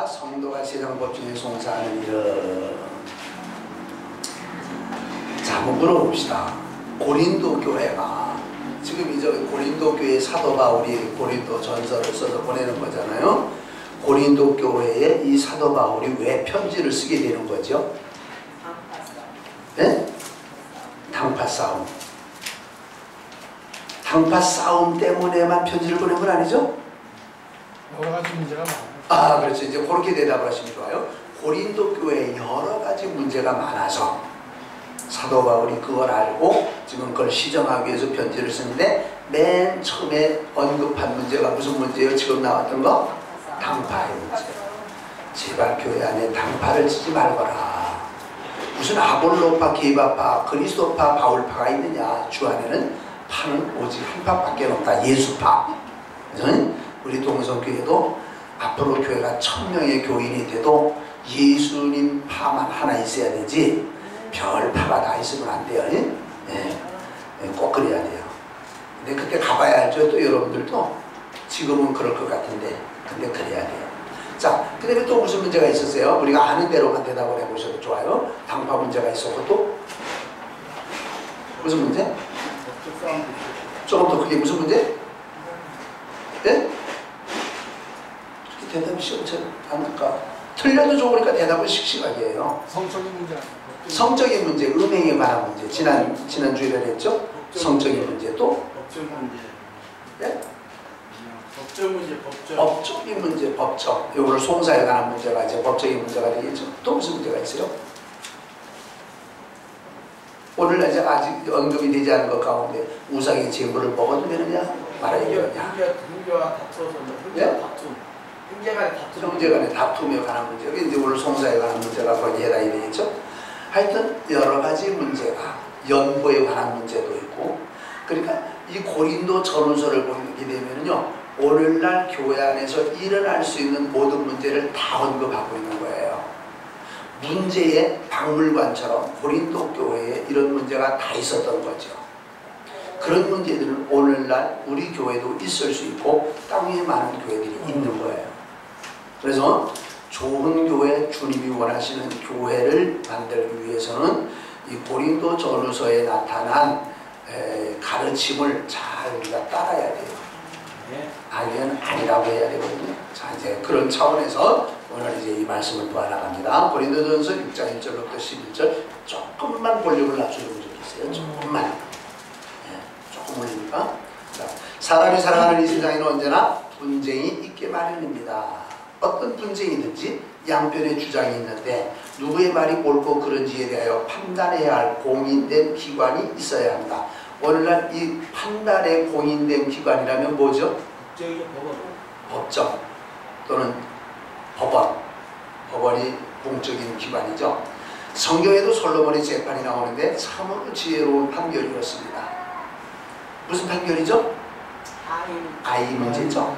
자, 성도가 세상 법 중에 송사하는 일은, 자, 한번 물어봅시다. 고린도 교회가 지금 이제 고린도 교회 사도 바울이 고린도 전서를 써서 보내는 거잖아요. 고린도 교회에 이 사도 바울이 왜 편지를 쓰게 되는 거죠? 네? 당파 싸움. 당파 싸움 때문에만 편지를 보낸 건 아니죠? 여러 가지 문제가 많아요. 아, 그렇죠. 이제 그렇게 대답을 하시면 좋아요. 고린도 교회에 여러 가지 문제가 많아서 사도 바울이 그걸 알고 지금 그걸 시정하기 위해서 편지를 쓰는데, 맨 처음에 언급한 문제가 무슨 문제예요? 지금 나왔던 거? 당파의 문제. 제발 교회 안에 당파를 치지 말거라. 무슨 아볼로파, 게바파, 그리스도파, 바울파가 있느냐. 주 안에는 파는 오직 한 파밖에 없다. 예수파. 우리 동성교회도 앞으로 교회가 1000명의 교인이 돼도 예수님 파만 하나 있어야 되지, 별 파가 다 있으면 안 돼요. 꼭 그래야 돼요. 근데 그때 가봐야 알죠. 또 여러분들도 지금은 그럴 것 같은데, 근데 그래야 돼요. 자, 그 다음에 또 무슨 문제가 있었어요? 우리가 아는 대로만 대답을 해보셔도 좋아요. 당파 문제가 있었고, 또 무슨 문제? 조금 더 크게 무슨 문제? 네? 대답이 시원치 않을까? 틀려도 좋으니까 대답은 씩씩하게. 성적인 문제. 성적인 문제, 음행에 관한 문제. 지난 주일에 했죠? 성적인 문제. 또? 법적 문제. 네? 법적 문제, 법적. 법적인 문제, 법적. 요거를 송사에 관한 문제가 이제 법적인 문제가 되겠죠. 또 무슨 문제가 있어요? 오늘 이제 아직 언급이 되지 않은 것 가운데 우상의 제물을 먹어도 되느냐? 말아야 되느냐? 형제와 다투어서 예? 다툼. 형제간의 다툼. 형제간의 다툼에 관한 문제. 이게 이제 오늘 송사에 관한 문제가 거기에 해당이 되겠죠. 하여튼 여러 가지 문제가, 연보에 관한 문제도 있고. 그러니까 이 고린도 전후서를 보게 되면요, 오늘날 교회 안에서 일어날 수 있는 모든 문제를 다 언급하고 있는 거예요. 문제의 박물관처럼 고린도 교회에 이런 문제가 다 있었던 거죠. 그런 문제들은 오늘날 우리 교회도 있을 수 있고 땅에 많은 교회들이 있는 거예요. 그래서 좋은 교회, 주님이 원하시는 교회를 만들기 위해서는 이 고린도 전후서에 나타난 가르침을 잘 우리가 따라야 돼요. 아니면 아니라고 해야 되거든요. 자, 이제 그런 차원에서 오늘 이제 이 말씀을 보아나갑니다. 고린도전서 6장 1절부터 11절 조금만 볼륨을 낮춰주면 좋겠어요. 조금만. 조금 올리니까. 사람이 살아가는 이 세상에는 언제나 분쟁이 있게 마련입니다. 어떤 분쟁이든지 양편의 주장이 있는데 누구의 말이 옳고 그른지에 대하여 판단해야 할 공인된 기관이 있어야 합니다. 오늘날 이 판단에 공인된 기관이라면 뭐죠? 국제적 법원. 법정 또는 법원. 법원이 공적인 기관이죠. 성경에도 솔로몬의 재판이 나오는데 참으로 지혜로운 판결이었습니다. 무슨 판결이죠? 아이 문제죠.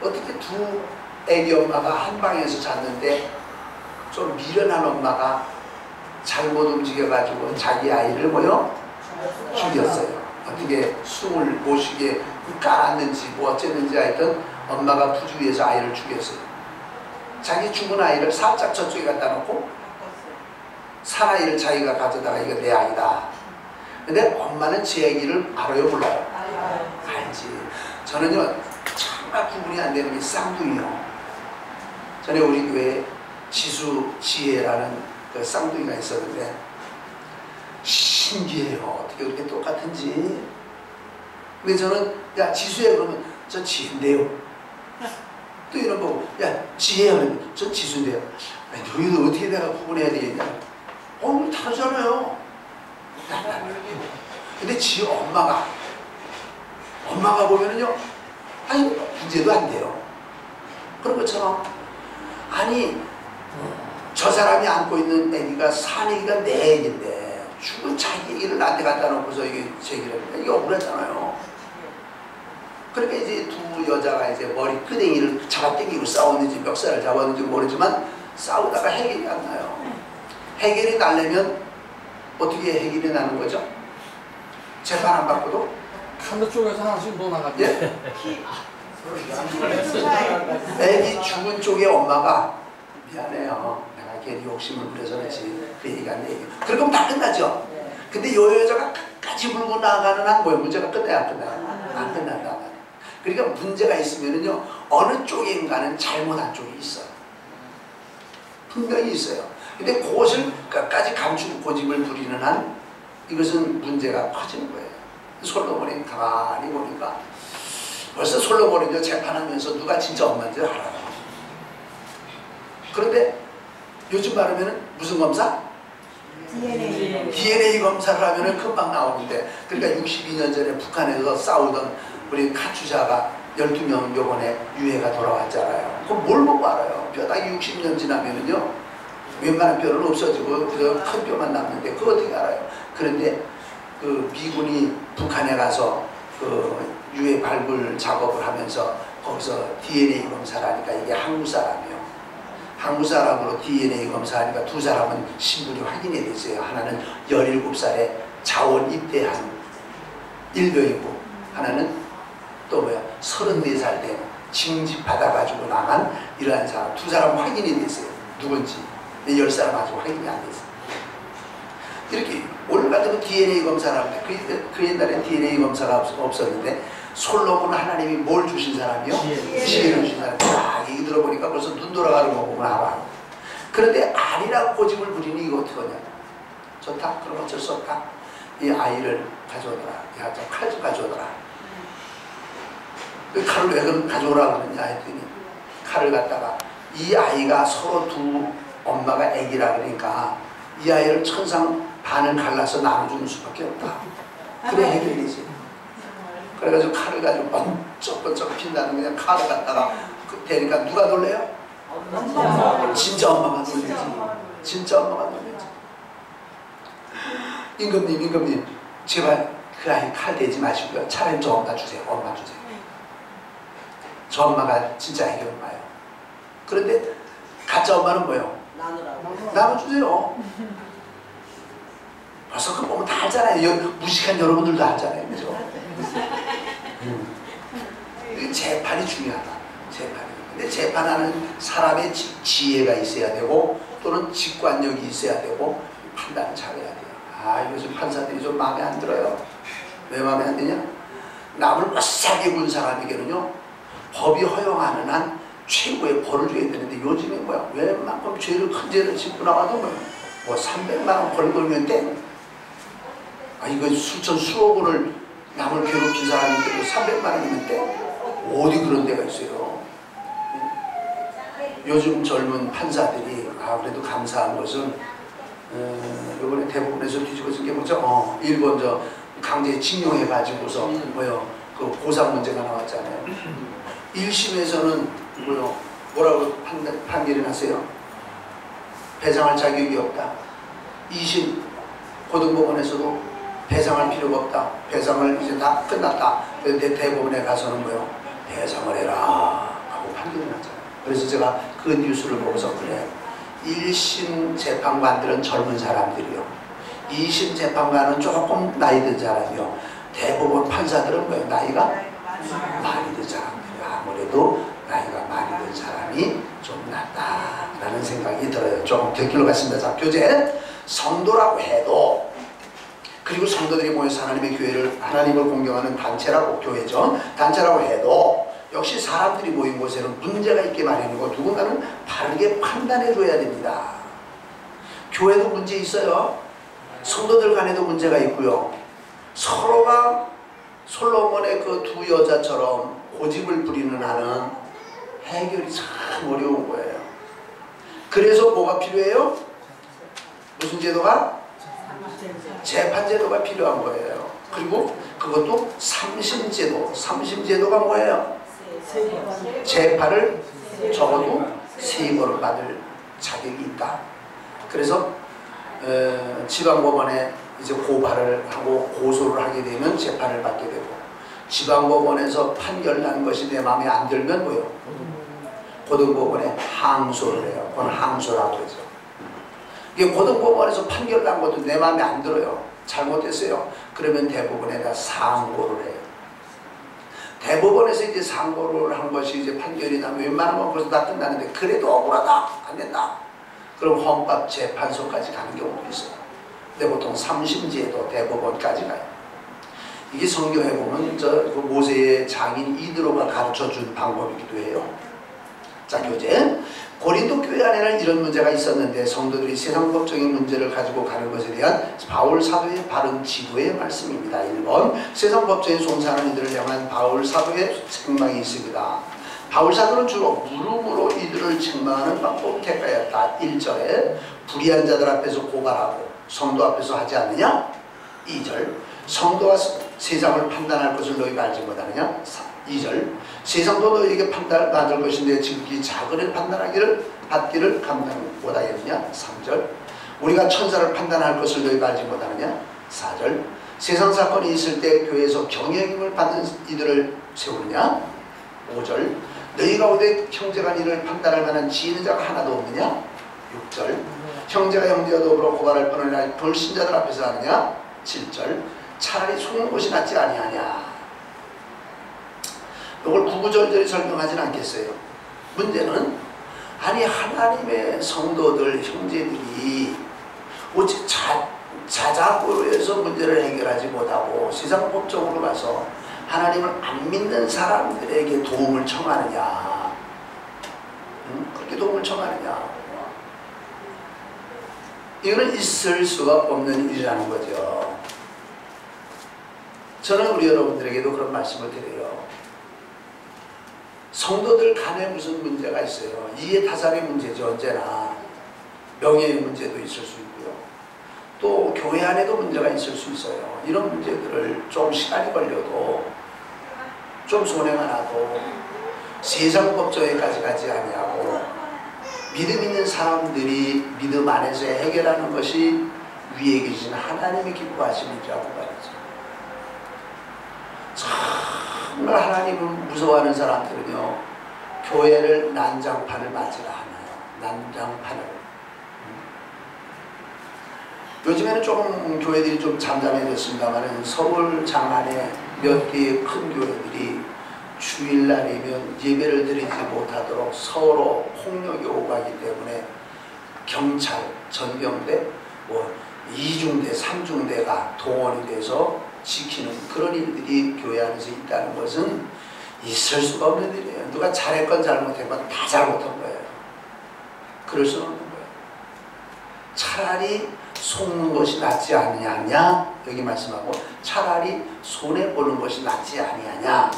어떻게 두 애기 엄마가 한 방에서 잤는데 좀 미련한 엄마가 잘못 움직여가지고 자기 아이를 죽였어요. 어떻게 숨을 못 쉬게 깔았는지 뭐 어쨌는지 하여튼 엄마가 부주의해서 아이를 죽였어요. 자기 죽은 아이를 살짝 저쪽에 갖다 놓고 사나이를 자기가 가져다가 이거 내 아이다. 근데 엄마는 제 아기를 알아요, 몰라요? 알지. 저는요 정말 구분이 안 되는 게 쌍둥이요. 전에 우리 교회에 지혜라는 그 쌍둥이가 있었는데 신기해요. 어떻게 그렇게 똑같은지. 근데 저는 야 지수야 그러면 저 지혜인데요. 또 이런 거 야 지혜야 그러면 저 지수인데요. 너희들 어떻게 내가 구분해야 되겠냐. 다르잖아요. 근데 지 엄마가 보면은요 아니 문제도 안 돼요. 그런 것처럼 아니 저 사람이 안고 있는 애기가 산 애기가 내 애기인데 죽은 자기 애기를 나한테 갖다 놓고서 이게 제 얘기를 하니까 이게 억울하잖아요. 그러니까 이제 두 여자가 이제 머리 끄댕이를 잡아당기고 싸웠는지 멱살을 잡았는지 모르지만 싸우다가 해결이 안 나요. 해결이 나려면 어떻게 해결이 나는 거죠? 재판 안 받고도? 반대쪽에서 하나씩 더 나가죠. 예? 애기 죽은 쪽의 엄마가 미안해요. 내가 괜히 욕심을 부려서 그렇지. 그 얘기가 안 얘기. 그럼 다 끝나죠. 근데 요 여자가 끝까지 물고 나가는 한 뭐예요? 문제가 끝나야 안 끝나요? 안 끝난단 말이에요. 그러니까 문제가 있으면은요, 어느 쪽인가는 잘못한 쪽이 있어요. 분명히 있어요. 근데 그것을 끝까지 감추고 고집을 부리는 한 이것은 문제가 커지는 거예요. 솔로몬이 가만히 보니까 벌써 솔로몬은요, 재판하면서 누가 진짜 엄마인지 알아요. 그런데 요즘 말하면은 무슨 검사? DNA 검사를 하면은 금방 나오는데, 그러니까 62년 전에 북한에서 싸우던 우리 카투샤가 12명 요번에 유해가 돌아왔잖아요. 그럼 뭘 보고 알아요? 뼈다귀 60년 지나면은요, 웬만한 뼈는 없어지고 그저 큰 뼈만 남는데 그거 어떻게 알아요? 그런데 그 미군이 북한에 가서 그 유해 발굴 작업을 하면서 거기서 DNA 검사를 하니까 이게 한국 사람이에요. 한국 사람으로 DNA 검사하니까 두 사람은 신분이 확인이 됐어요. 하나는 17살에 자원 입대한 일병이고, 하나는 또 뭐야, 34살 된 징집 받아가지고 나간 이러한 사람. 두 사람 확인이 됐어요. 누군지. 10사람 아직 확인이 안 됐어요. 이렇게 올라가도 DNA 검사를 합니다. 그 옛날엔 DNA 검사가 없었는데, 솔로몬 하나님이 뭘 주신 사람이요? 지혜를 주신 사람. 딱 얘기 들어보니까 벌써 눈 돌아가는 거 보면 알아. 그런데 아니라고 고집을 부리니 이거 어떻게 하냐? 좋다? 그럼 어쩔 수 없다. 이 아이를 가져오더라. 야, 저 칼 좀 가져오더라. 그 칼을 왜 가져오라 그러느냐 했더니, 칼을 갖다가 이 아이가 서로 두 엄마가 애기라 그러니까 이 아이를 천상 반을 갈라서 나눠주는 수밖에 없다. 그래 해결이지. 그래가지고 칼을 가지고 번쩍번쩍 핀다는, 그냥 칼을 갖다가 대니까 누가 놀래요? 진짜 엄마가 놀래지. 진짜 엄마가 놀래지. 임금님 제발 그 아이 칼 대지 마시고요, 차라리 저 엄마 주세요. 엄마 주세요. 저 엄마가 진짜 애기 엄마예요. 그런데 가짜 엄마는 뭐예요? 나눠주세요. 벌써 그 보면 다 알잖아요. 무식한 여러분들도 알잖아요. 그죠? 재판이 중요하다. 재판이. 근데 재판하는 사람의 지혜가 있어야 되고, 또는 직관력이 있어야 되고, 판단을 잘해야 돼요. 아, 요즘 판사들이 좀 마음에 안 들어요. 왜 마음에 안 드냐? 남을 못사게 군 사람에게는요, 법이 허용하는 한 최고의 벌을 줘야 되는데, 요즘에 뭐야? 웬만큼 죄를, 큰 죄를 짓고 나와도 뭐 300만 원 벌 걸면 돼. 아, 이거 수천 수억 원을 남을 괴롭힌 사람인데도 300만 원이면 돼? 어디 그런 데가 있어요? 요즘 젊은 판사들이 그래도 감사한 것은 이번에 대법원에서 뒤집어진 게 뭐죠? 일본 저 강제 징용해 가지고서 그 보상 문제가 나왔잖아요. 1심에서는 뭐라고 판결이 났어요? 배상할 자격이 없다. 2심 고등법원에서도 배상할 필요가 없다. 배상을 이제 다 끝났다. 그런데 대법원에 가서는 배상을 해라 하고 판결이 났잖아요. 그래서 제가 그 뉴스를 보고서 그래요. 1심 재판관들은 젊은 사람들이요, 2심 재판관은 조금 나이 든 사람이요, 대법원 판사들은 나이가 많이 든 사람들이요. 아무래도 나이가 많이 든 사람이 좀 낫다라는 생각이 들어요. 조금 곁길로 갔습니다. 자, 교재. 성도라고 해도, 그리고 성도들이 모여서 하나님의 교회를, 하나님을 공경하는 단체라고, 교회죠. 단체라고 해도 역시 사람들이 모인 곳에는 문제가 있게 마련이고, 누군가는 바르게 판단해 줘야 됩니다. 교회도 문제 있어요. 성도들 간에도 문제가 있고요. 서로가 솔로몬의 그 두 여자처럼 고집을 부리는 한은 해결이 참 어려운 거예요. 그래서 뭐가 필요해요? 무슨 제도가? 재판제도가 필요한 거예요. 그리고 그것도 삼심제도. 삼심제도가 뭐예요? 재판을 적어도 3번을 받을 자격이 있다. 그래서 지방법원에 이제 고발을 하고 고소를 하게 되면 재판을 받게 되고, 지방법원에서 판결 난 것이 내 마음에 안 들면 뭐예요? 고등법원에 항소를 해요. 그건 항소라고 하죠. 이게 고등법원에서 판결 난 것도 내 마음에 안 들어요. 잘못됐어요. 그러면 대법원에다 상고를 해요. 대법원에서 이제 상고를 한 것이 이제 판결이 나면 웬만하면 벌써 다 끝나는데 그래도 억울하다 안 된다. 그럼 헌법재판소까지 가는 경우도 있어요. 근데 보통 3심지에도 대법원까지 가요. 이게 성경에 보면 그 모세의 장인 이드로가 가르쳐준 방법이기도 해요. 자, 교재. 고린도 교회 안에는 이런 문제가 있었는데 성도들이 세상법적인 문제를 가지고 가는 것에 대한 바울 사도의 바른 지도의 말씀입니다. 1번 세상법적인 송사하는 이들을 향한 바울 사도의 책망이 있습니다. 바울 사도는 주로 물음으로 이들을 책망하는 방법을 택하였다. 1절에 불의한 자들 앞에서 고발하고 성도 앞에서 하지 않느냐? 2절 성도와 세상을 판단할 것을 너희가 알지 못하느냐? 2절 세상도 너희에게 판단을 받을 것인데 지극히 작은 일 판단하기를 받기를 감당 못하겠느냐? 3절 우리가 천사를 판단할 것을 너희가 알지 못하느냐? 4절 세상 사건이 있을 때 교회에서 경영임을 받는 이들을 세우느냐? 5절 너희 가운데 형제간 일을 판단할 만한 지혜 있는 자가 하나도 없느냐? 6절 형제가 형제와 더불어 고발할 뻔을 할 불신자들 앞에서 하느냐? 7절 차라리 속는 것이 낫지 아니하냐? 이걸 구구절절히 설명하진 않겠어요. 문제는 아니 하나님의 성도들 형제들이 어찌 자작으로 해서 문제를 해결하지 못하고 세상 법적으로 가서 하나님을 안 믿는 사람들에게 도움을 청하느냐? 그렇게 도움을 청하느냐? 이거는 있을 수가 없는 일이라는 거죠. 저는 우리 여러분들에게도 그런 말씀을 드려요. 성도들 간에 무슨 문제가 있어요. 이해타산의 문제죠. 언제나 명예의 문제도 있을 수 있고요. 또 교회 안에도 문제가 있을 수 있어요. 이런 문제들을 좀 시간이 걸려도 좀 손해가 나도 세상 법정에까지 가지 아니하고 믿음 있는 사람들이 믿음 안에서 해결하는 것이 위에 계신 하나님의 기뻐하시는 일이라고 말이죠. 정말 하나님을 무서워하는 사람들은요 교회를 난장판을 맞으라 하나요. 난장판을. 요즘에는 조금 교회들이 좀 잠잠해졌습니다만 서울 장안에 몇 개의 큰 교회들이 주일날이면 예배를 드리지 못하도록 서로 폭력이 오고 가기 때문에 경찰, 전경대, 뭐 2중대, 3중대가 동원이 돼서 지키는 그런 일들이 교회 안에서 있다는 것은 있을 수가 없는 일이에요. 누가 잘했건 잘못했건 다 잘못한 거예요. 그럴 수는 없는 거예요. 차라리 속는 것이 낫지 아니하냐? 여기 말씀하고 차라리 손해보는 것이 낫지 아니하냐?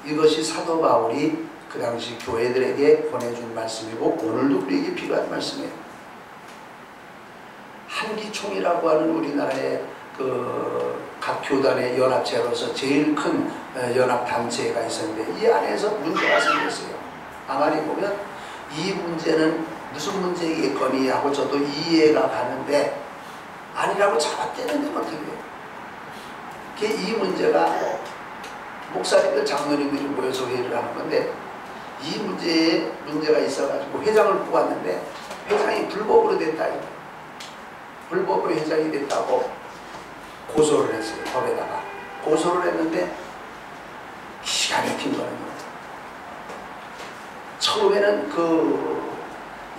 이것이 사도 바울이 그 당시 교회들에게 보내준 말씀이고 오늘도 우리에게 필요한 말씀이에요. 한기총이라고 하는 우리나라의 각 교단의 연합체로서 제일 큰 연합단체가 있었는데 이 안에서 문제가 생겼어요. 가만히 보면 이 문제는 무슨 문제겠거니 하고 저도 이해가 가는데 아니라고 잡아떼는데 어떻게 해요? 이 문제가 목사님들 장로님들이 모여서 회의를 하는 건데 이 문제에 문제가 있어가지고 회장을 뽑았는데 회장이 불법으로 됐다. 불법으로 회장이 됐다고 고소를 했어요. 법에다가 고소를 했는데 기가 막힌 거예요. 처음에는 그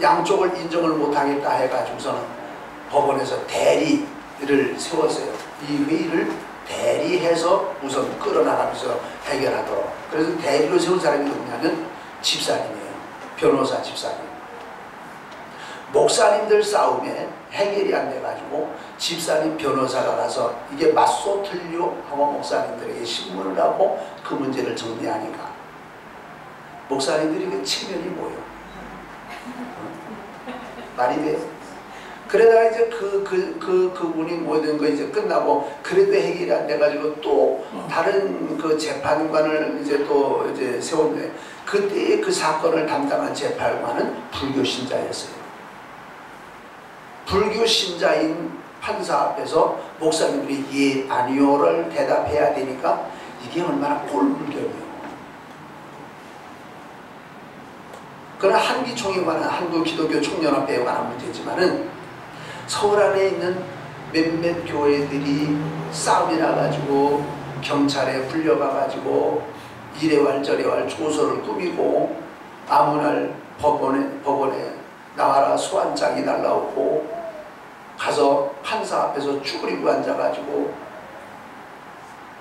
양쪽을 인정을 못하겠다 해가지고서는 법원에서 대리를 세웠어요. 이 회의를 대리해서 우선 끌어나가면서 해결하도록. 그래서 대리로 세운 사람이 누구냐면 집사님이에요. 변호사 집사님. 목사님들 싸움에 해결이 안 돼가지고 집사님 변호사가 가서 이게 맞소 틀려 하고 목사님들에게 신문을 하고 그 문제를 정리하니까 목사님들이 그 체면이 뭐예요? 말이 돼요? 그러다가 이제 그분이 모든 거 이제 끝나고 그래도 해결이 안 돼가지고 또 다른 그 재판관을 이제 또 이제 세웠는데 그때 그 사건을 담당한 재판관은 불교 신자였어요. 불교 신자인 판사 앞에서 목사님들이 예, 아니요를 대답해야 되니까 이게 얼마나 꼴불견이에요. 그러나 한기총에 관한 한국기독교 총연합회에 관한 문제지만은 서울 안에 있는 몇몇 교회들이 싸움이 나가지고 경찰에 불려가가지고 이래왈 저래왈 조서를 꾸미고 아무날 법원에 나와라 소환장이 날라오고 가서 판사 앞에서 쭈그리고 앉아가지고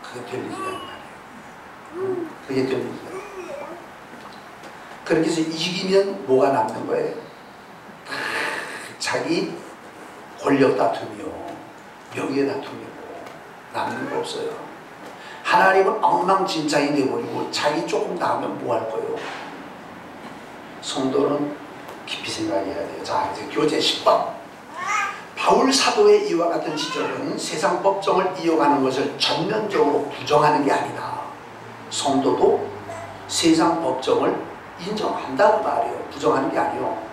그게 될 일이란 말이에요. 그게 될 일이란 말이에요. 그렇게 해서 이기면 뭐가 남는 거예요? 자기 권력 다툼이요, 명예 다툼이고 남는 거 없어요. 하나님은 엉망진창이 되어버리고 자기 조금 나오면 뭐 할 거예요? 성도는 깊이 생각해야 돼요. 자, 이제 교재 10번. 바울 사도의 이와 같은 지적은 세상 법정을 이어가는 것을 전면적으로 부정하는 게 아니다. 성도도 세상 법정을 인정한다는 말이에요. 부정하는 게 아니에요.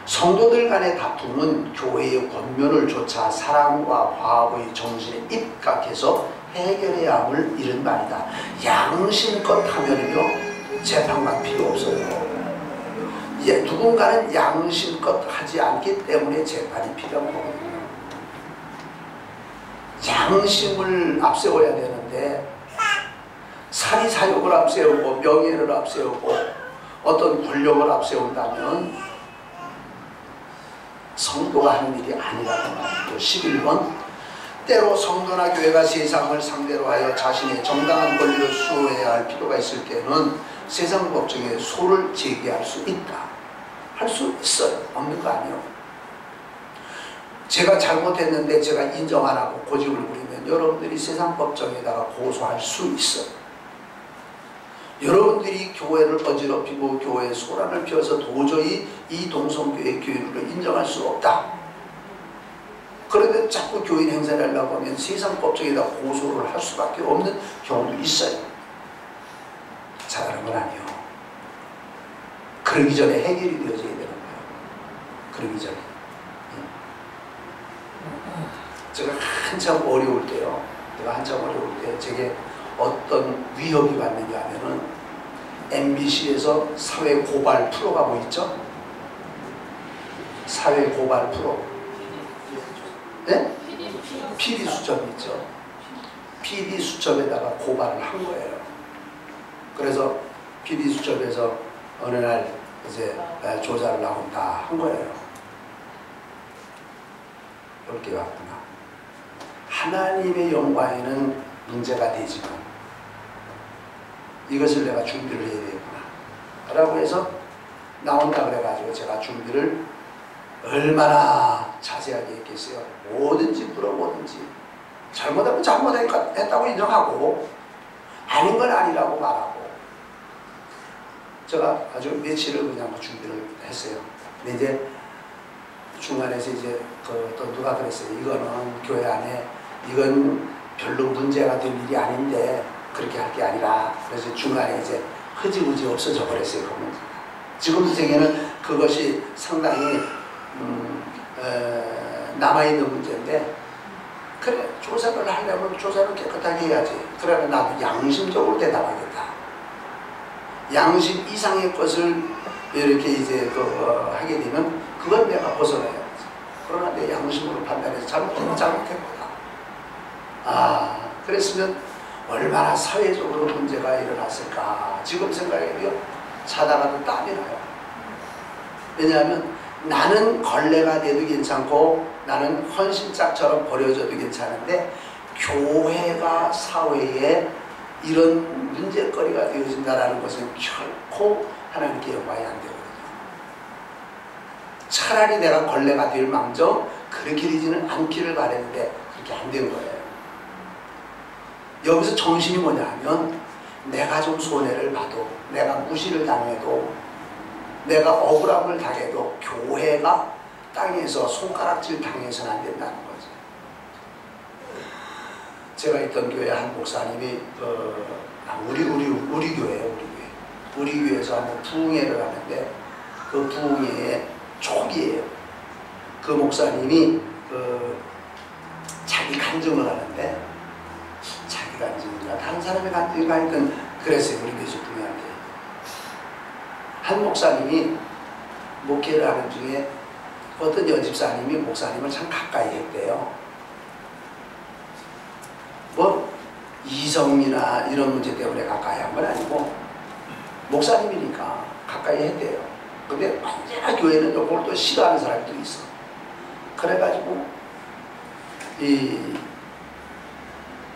성도들 간의 다툼은 교회의 권면을 조차 사랑과 화합의 정신에 입각해서 해결해야 함을 이른 말이다. 양심껏 하면요 재판관 필요 없어요. 예, 누군가는 양심껏 하지 않기 때문에 재판이 필요한 거거든요. 양심을 앞세워야 되는데 사리사욕을 앞세우고 명예를 앞세우고 어떤 권력을 앞세운다면 성도가 하는 일이 아니라는 말이죠. 11번. 때로 성도나 교회가 세상을 상대로 하여 자신의 정당한 권리를 수호해야 할 필요가 있을 때는 세상 법정에 소를 제기할 수 있다. 할 수 있어요. 없는 거 아니에요. 제가 잘못했는데 제가 인정 안 하고 고집을 부리면 여러분들이 세상 법정에다가 고소할 수 있어요. 여러분들이 교회를 어지럽히고 교회에 소란을 피워서 도저히 이 동성교회 교회를 인정할 수 없다. 그런데 자꾸 교인 행사를 하려고 하면 세상 법정에다 고소를 할 수밖에 없는 경우도 있어요. 잘하는 건 아니에요. 그러기 전에 해결이 되어져야 되는 거예요. 그러기 전에. 제가 한참 어려울 때요. 제게 어떤 위협이 왔느냐 하면은 MBC에서 사회 고발 프로가 뭐 있죠? 사회 고발 프로. 네? PD수첩 있죠. PD수첩에다가 고발을 한 거예요. 그래서 PD수첩에서 어느 날 이제 조사를 나온다 한 거예요. 이렇게 왔구나. 하나님의 영광에는 문제가 되지만 이것을 내가 준비를 해야 되겠구나 라고 해서 나온다 그래가지고 제가 준비를 얼마나 자세하게 했겠어요. 뭐든지 물어보든지 잘못하면 잘못했다고 인정하고 아닌 건 아니라고 말하고 제가 아주 며칠을 그냥 준비를 했어요. 근데 이제 중간에서 이제 또 누가 그랬어요. 이거는 교회 안에 이건 별로 문제가 될 일이 아닌데 그렇게 할 게 아니라 그래서 중간에 이제 흐지부지 없어져 버렸어요. 그 문제가. 지금 생에는 그것이 상당히 남아있는 문제인데 그래 조사를 하려면 조사를 깨끗하게 해야지. 그러면 나도 양심적으로 대답하겠다. 양심 이상의 것을 이렇게 이제 하게 되면 그건 내가 벗어나야지. 그러나 내 양심으로 판단해서 잘못하면 잘못해보다. 그랬으면 얼마나 사회적으로 문제가 일어났을까. 지금 생각해도요 자다가도 땀이 나요. 왜냐하면 나는 걸레가 돼도 괜찮고 나는 헌신짝처럼 버려져도 괜찮은데 교회가 사회에 이런 문제거리가 되어진다는 것은 결코 하나님께 영광이 안 되거든요. 차라리 내가 걸레가 될 망정 그렇게 되지는 않기를 바랬는데 그렇게 안 된 거예요. 여기서 정신이 뭐냐 하면 내가 좀 손해를 봐도 내가 무시를 당해도 내가 억울함을 당해도 교회가 땅에서 손가락질 당해서는 안 된다는 거죠. 제가 있던 교회 한 목사님이 우리 교회예요. 우리 교회에서 한번 부흥회를 하는데 그 부흥회의 초기예요. 그 목사님이 자기 간증을 하는데 자기 간증인가 다른 사람의 간증인가 하여튼 그랬어요. 우리 교회 부흥회한테 한 목사님이 목회를 하는 중에 어떤 여집사님이 목사님을 참 가까이 했대요. 뭐 이성이나 이런 문제 때문에 가까이 한 건 아니고 목사님이니까 가까이 했대요. 근데 언제나 교회는 요걸 또 싫어하는 사람이 또 있어. 그래가지고 이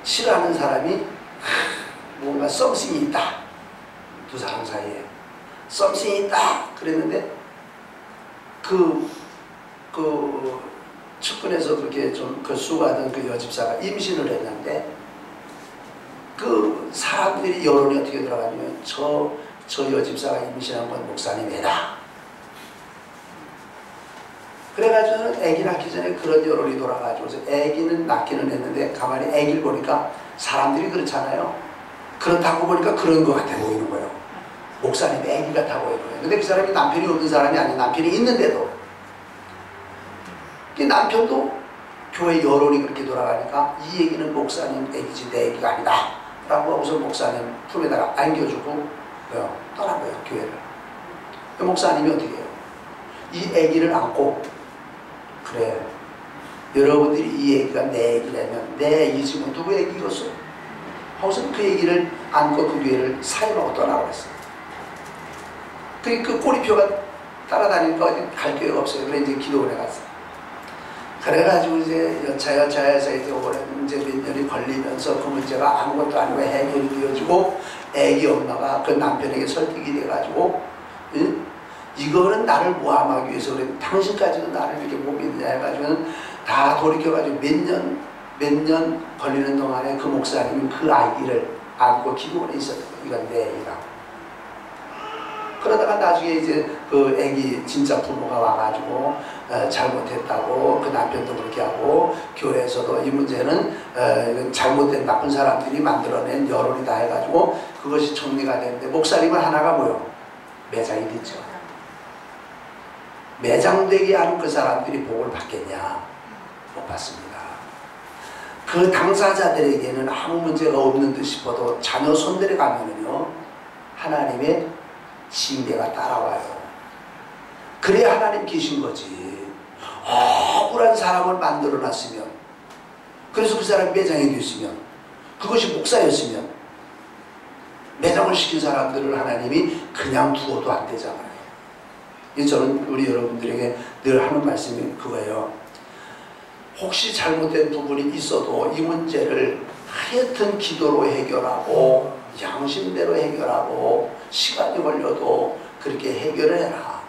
싫어하는 사람이 뭔가 썸씽이 있다. 두 사람 사이에 썸씽이 있다. 그랬는데 그 측근에서 그렇게 좀 그 수고하던 그 여집사가 임신을 했는데 그 사람들이 여론이 어떻게 들어가냐면 저 여집사가 임신한 건 목사님이다. 그래가지고는 아기 낳기 전에 그런 여론이 돌아가지고 아기는 낳기는 했는데 가만히 아기를 보니까 사람들이 그렇잖아요. 그렇다고 보니까 그런 것 같아 보이는 거예요. 목사님 아기 같아 보이는 거예요. 근데 그 사람이 남편이 없는 사람이 아닌 남편이 있는데도 그 남편도 교회 여론이 그렇게 돌아가니까 이 얘기는 목사님 아기지 내 아기가 아니다 라고 하고서 목사님 품에다가 안겨주고 떠난 거예요. 교회를. 목사님이 어떻게 해요? 이 아기를 안고 그래 여러분들이 이 아기가 내 아기라면 내 아기지만 누구 아기겠어? 하고서 그 아기를 안고 그 교회를 사임하고 떠나고 그랬어요. 그 꼬리표가 따라다니니까 어디 갈 기회가 없어요. 그래 이제 기도원에 갔어요. 그래가지고 이제 여차여차해서 이제 오래 이제 몇 년이 걸리면서 그 문제가 아무것도 아니고 해결이 되어지고 애기 엄마가 그 남편에게 설득이 돼가지고 응? 이거는 나를 모함하기 위해서 그래 당신까지도 나를 이렇게 못 믿느냐 해가지고는 다 돌이켜가지고 몇 년 걸리는 동안에 그 목사님이 그 아기를 안고 기도원에 있었던 거예요. 이건 내 애기라고. 그러다가 나중에 이제 그 애기 진짜 부모가 와가지고 잘못했다고 그 남편도 그렇게 하고 교회에서도 이 문제는 잘못된 나쁜 사람들이 만들어낸 여론이다 해가지고 그것이 정리가 됐는데 목사님은 하나가 뭐요? 매장이 됐죠. 매장되게 하는 그 사람들이 복을 받겠냐? 못 받습니다. 그 당사자들에게는 아무 문제가 없는 듯 싶어도 자녀 손들에 가면은요 하나님의 징계가 따라와요. 그래야 하나님 계신 거지. 억울한 사람을 만들어놨으면, 그래서 그 사람이 매장이 됐으면, 그것이 목사였으면 매장을 시킨 사람들을 하나님이 그냥 두어도 안 되잖아요. 저는 우리 여러분들에게 늘 하는 말씀이 그거예요. 혹시 잘못된 부분이 있어도 이 문제를 하여튼 기도로 해결하고 양심대로 해결하고 시간이 걸려도 그렇게 해결을 해라.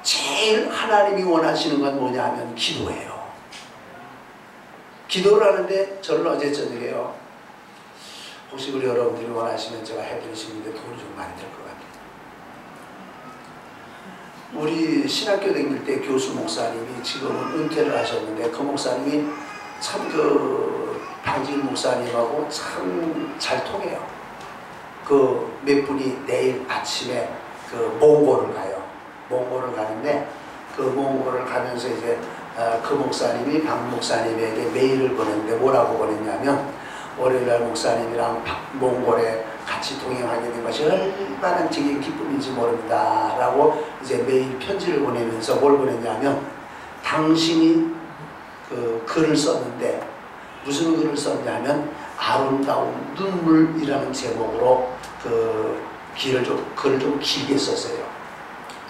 제일 하나님이 원하시는 건 뭐냐 하면 기도예요. 기도를 하는데 저는 어제 저녁에요. 혹시 우리 여러분들이 원하시면 제가 해드릴 수 있는데 돈이 좀 많이 들 것 같아요. 우리 신학교 다닐 때 교수 목사님이 지금은 은퇴를 하셨는데 그 목사님이 참 방진 목사님하고 참 잘 통해요. 그 몇 분이 내일 아침에 그 몽골을 가요. 몽골을 가는데 그 몽골을 가면서 이제 그 목사님이 박 목사님에게 메일을 보냈는데 뭐라고 보냈냐면 월요일날 목사님이랑 몽골에 같이 동행하게 된 것이 얼마나 되게 기쁨인지 모릅니다 라고 이제 메일 편지를 보내면서 뭘 보냈냐면 당신이 그 글을 썼는데 무슨 글을 썼냐면 아름다운 눈물이라는 제목으로 그 글을 좀 길게 썼어요.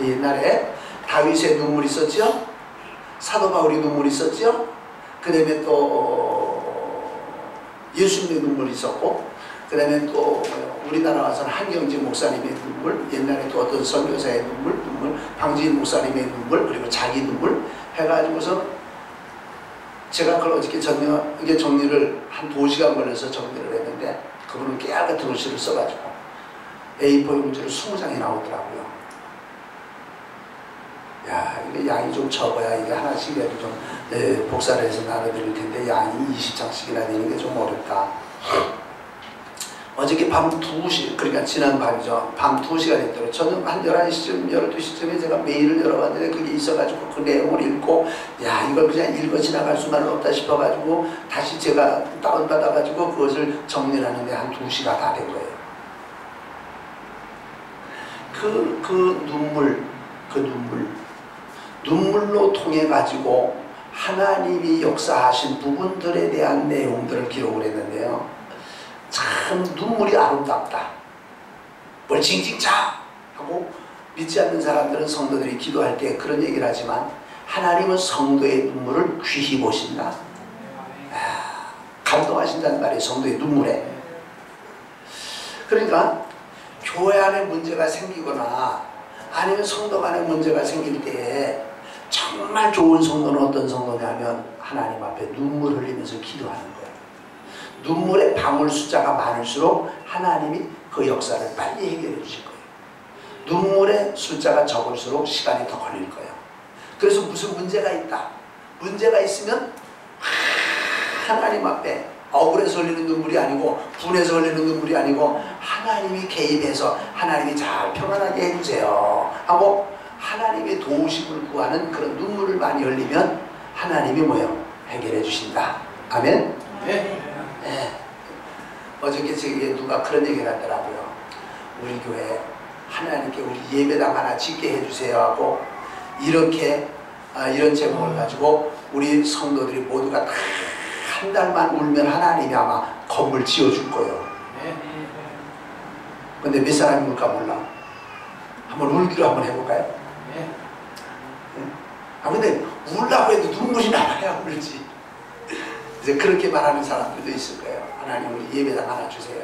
옛날에 다윗의 눈물이 있었죠? 사도 바울이 눈물이 있었죠? 그 다음에 또 예수님의 눈물이 있었고 그 다음에 또 우리나라 와서는 한경진 목사님의 눈물, 옛날에 또 어떤 선교사의 눈물, 방지인 목사님의 눈물, 그리고 자기 눈물 해가지고서 제가 그걸 어저께 정리를 한 2시간 걸려서 정리를 했는데 그분은 깨알같은 글씨를 써가지고 A4 용지로 20장이 나오더라고요. 야, 이게 양이 좀 적어야 이게 하나씩이라도 좀 복사를 해서 나눠드릴 텐데 양이 20장씩이나 되는 게 좀 어렵다. 어저께 밤 2시, 그러니까 지난 밤이죠. 밤 2시가 됐더라고요. 저는 한 11시쯤, 12시쯤에 제가 메일을 열어봤는데 그게 있어가지고 그 내용을 읽고 야, 이걸 그냥 읽어 지나갈 수만은 없다 싶어가지고 다시 제가 다운받아가지고 그것을 정리를 하는데 한 2시가 다 된 거예요. 그 눈물로 통해가지고 하나님이 역사하신 부분들에 대한 내용들을 기록을 했는데요. 참 눈물이 아름답다. 뭘 징징 자! 하고 믿지 않는 사람들은 성도들이 기도할 때 그런 얘기를 하지만 하나님은 성도의 눈물을 귀히 보신다. 감동하신다는 말이에요. 성도의 눈물에. 그러니까 교회 안에 문제가 생기거나 아니면 성도 간에 문제가 생길 때에 정말 좋은 성도는 어떤 성도냐면 하나님 앞에 눈물 흘리면서 기도하는 거예요. 눈물의 방울 숫자가 많을수록 하나님이 그 역사를 빨리 해결해 주실 거예요. 눈물의 숫자가 적을수록 시간이 더 걸릴 거예요. 그래서 무슨 문제가 있다. 문제가 있으면 하나님 앞에 억울해서 흘리는 눈물이 아니고 분해서 흘리는 눈물이 아니고 하나님이 개입해서 하나님이 잘 평안하게 해주세요 하고 하나님의 도우심을 구하는 그런 눈물을 많이 흘리면 하나님이 뭐예요? 해결해 주신다. 아멘? 네. 네. 어저께 저기 누가 그런 얘기를 하더라고요. 우리 교회 하나님께 우리 예배당 하나 짓게 해주세요 하고 이렇게 이런 제목을 가지고 우리 성도들이 모두가 다 한 달만 울면 하나님이 아마 건물 지어줄 거예요. 근데 몇 사람이 울까 몰라. 한번 울기로 한번 해볼까요? 근데 울라고 해도 눈물이 나야 울지. 이제 그렇게 말하는 사람들도 있을 거예요. 하나님 우리 예배당 하나 주세요.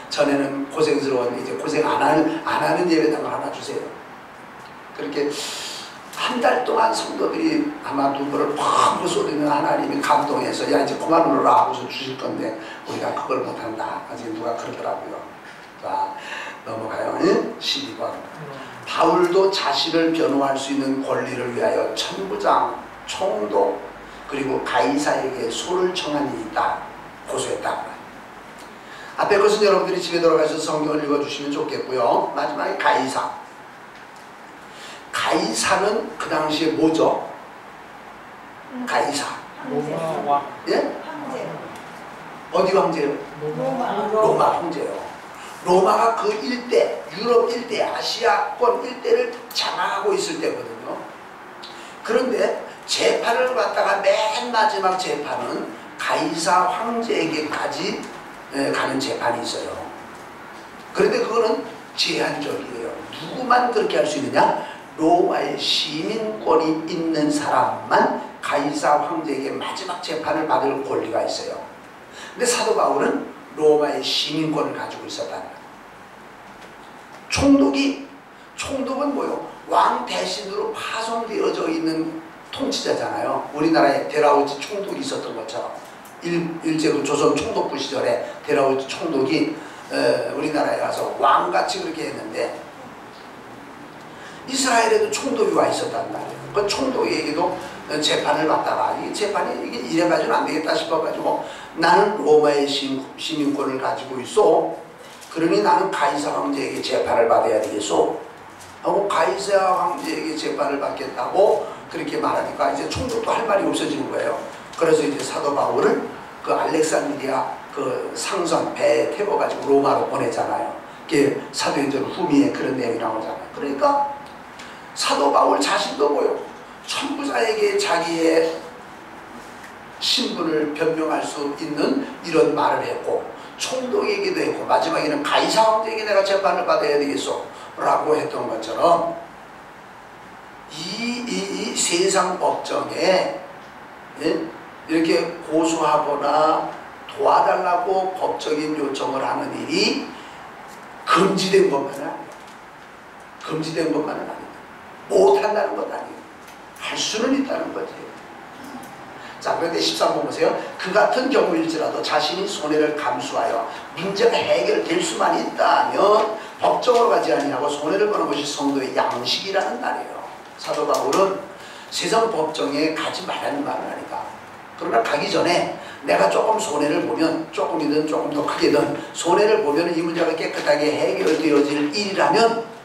전에는 고생스러웠는데 이제 고생 안 하는 예배당을 하나 주세요. 그렇게 한 달 동안 성도들이 아마 눈물을 펑펑 쏟으면 하나님이 감동해서 야 이제 그만 울어라 하고서 주실 건데 우리가 그걸 못한다. 아직 누가 그러더라고요. 자 넘어가요. 12번 바울도 자신을 변호할 수 있는 권리를 위하여 천부장, 총독 그리고 가이사에게 소를 청한 일이 있다. 고소했다. 앞에 것은 여러분들이 집에 돌아가서 성경을 읽어주시면 좋겠고요. 마지막에 가이사. 가이사는 그 당시에 뭐죠? 가이사. 로마 예? 황제. 어디 황제요? 로마 황제요. 로마가 그 일대, 유럽 일대, 아시아권 일대를 장악하고 있을 때거든요. 그런데 재판을 받다가 맨 마지막 재판은 가이사 황제에게까지 가는 재판이 있어요. 그런데 그거는 제한적이에요. 누구만 그렇게 할 수 있느냐? 로마의 시민권이 있는 사람만 가이사 황제에게 마지막 재판을 받을 권리가 있어요. 근데 사도 바울은 로마의 시민권을 가지고 있었다는 거예요. 총독은 뭐요? 왕 대신으로 파송되어져 있는 통치자잖아요. 우리나라에 데라우지 총독이 있었던 것처럼 일제로 조선 총독부 시절에 데라우지 총독이 우리나라에 가서 왕같이 그렇게 했는데 이스라엘에도 총독이 와 있었단 말이에요. 그 총독에게도 재판을 받다가 이 재판이 이게 이래가지고는 안 되겠다 싶어가지고 나는 로마의 시민권을 가지고 있어. 그러니 나는 가이사 황제에게 재판을 받아야 되겠어. 하고 가이사 황제에게 재판을 받겠다고 그렇게 말하니까 이제 총독도 할 말이 없어지는 거예요. 그래서 이제 사도 바울을 그 알렉산드리아 그 상선 배에 태워가지고 로마로 보내잖아요. 그게 사도행전 후미에 그런 내용이 나오잖아요. 그러니까 사도 바울 자신도 뭐요? 천부자에게 자기의 신분을 변명할 수 있는 이런 말을 했고 총독에게도 했고 마지막에는 가이사 황제에게 내가 재판을 받아야 되겠소 라고 했던 것처럼 이 세상 법정에 이렇게 고소하거나 도와달라고 법적인 요청을 하는 일이 금지된 것만은 아니에요. 금지된 것만은 아니에요. 못한다는 것 아니에요. 할 수는 있다는 거지. 자, 그런데 13번 보세요. 그 같은 경우일지라도 자신이 손해를 감수하여 문제가 해결될 수만 있다면 법정으로 가지 아니하고 손해를 보는 것이 성도의 양식이라는 말이에요. 사도 바울은 세상 법정에 가지 말라는 말은 아니다. 그러나 가기 전에 내가 조금 손해를 보면 조금이든 조금 더 크게든 손해를 보면 이 문제가 깨끗하게 해결되어질 일이라면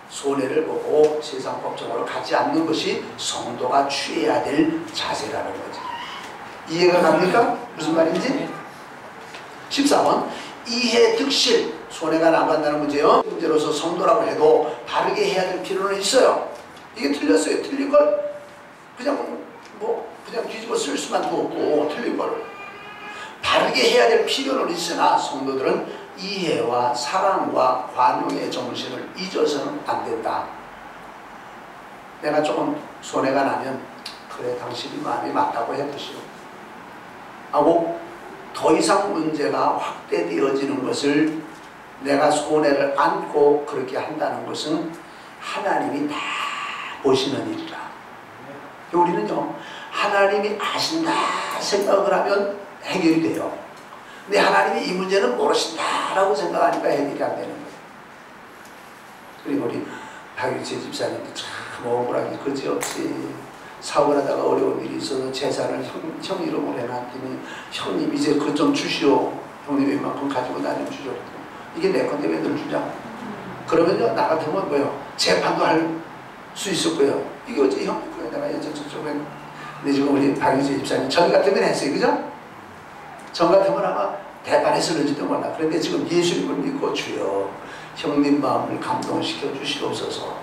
손해를 보고 세상 법정으로 가지 않는 것이 성도가 취해야 될 자세라는 거지. 이해가 갑니까? 무슨 말인지? 14번 이해 득실 손해가 나간다는 문제요. 문제로서 성도라고 해도 바르게 해야 될 필요는 있어요. 이게 틀렸어요. 틀린 걸 그냥 뒤집어 쓸 수만 없고 틀린 걸 바르게 해야 될 필요는 있으나 성도들은 이해와 사랑과 관용의 정신을 잊어서는 안 된다. 내가 조금 손해가 나면 그래 당신이 마음이 맞다고 해보시오 하고 더 이상 문제가 확대되어지는 것을 내가 손해를 안고 그렇게 한다는 것은 하나님이 다 보시는 일이라. 우리는요 하나님이 아신다 생각을 하면 해결이 돼요. 근데 하나님이 이 문제는 모르신다라고 생각하니까 해결이 안 되는 거예요. 그리고 우리 박일재 집사님도 참 억울하게 그지없이 사업을 하다가 어려운 일이 있어서 재산을 형 이름으로 해놨더니 형님 이제 그것 좀 주시오. 형님이 이만큼 가지고 다니면 주죠. 이게 내 건데 왜 널 주냐. 그러면요 나 같으면 뭐요 재판도 할 수 있을 거예요. 이게 어째 형님 거예요. 내가 예전 저쪽에 근데 지금 우리 박일재 집사님 전 같으면 했어요. 그죠? 전 같으면 아마 대판했을는지도 몰라. 그런데 지금 예수님을 믿고 주여 형님 마음을 감동시켜 주시옵소서.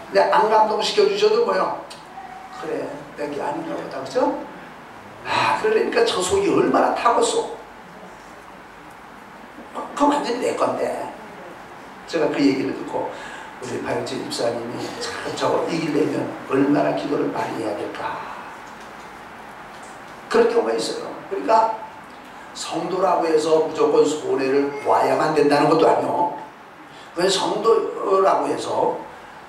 근데 안 감동시켜 주셔도 뭐요? 그래 내게 아닌가 보다. 그죠? 아 그러니까 저 속이 얼마나 타겠어. 그거 완전히 내 건데. 제가 그 얘기를 듣고 우리 박일재 집사님이 저거 이기려면 얼마나 기도를 많이 해야 될까. 그런 경우가 있어요. 그러니까 성도라고 해서 무조건 손해를 보아야만 된다는 것도 아니요. 왜 성도라고 해서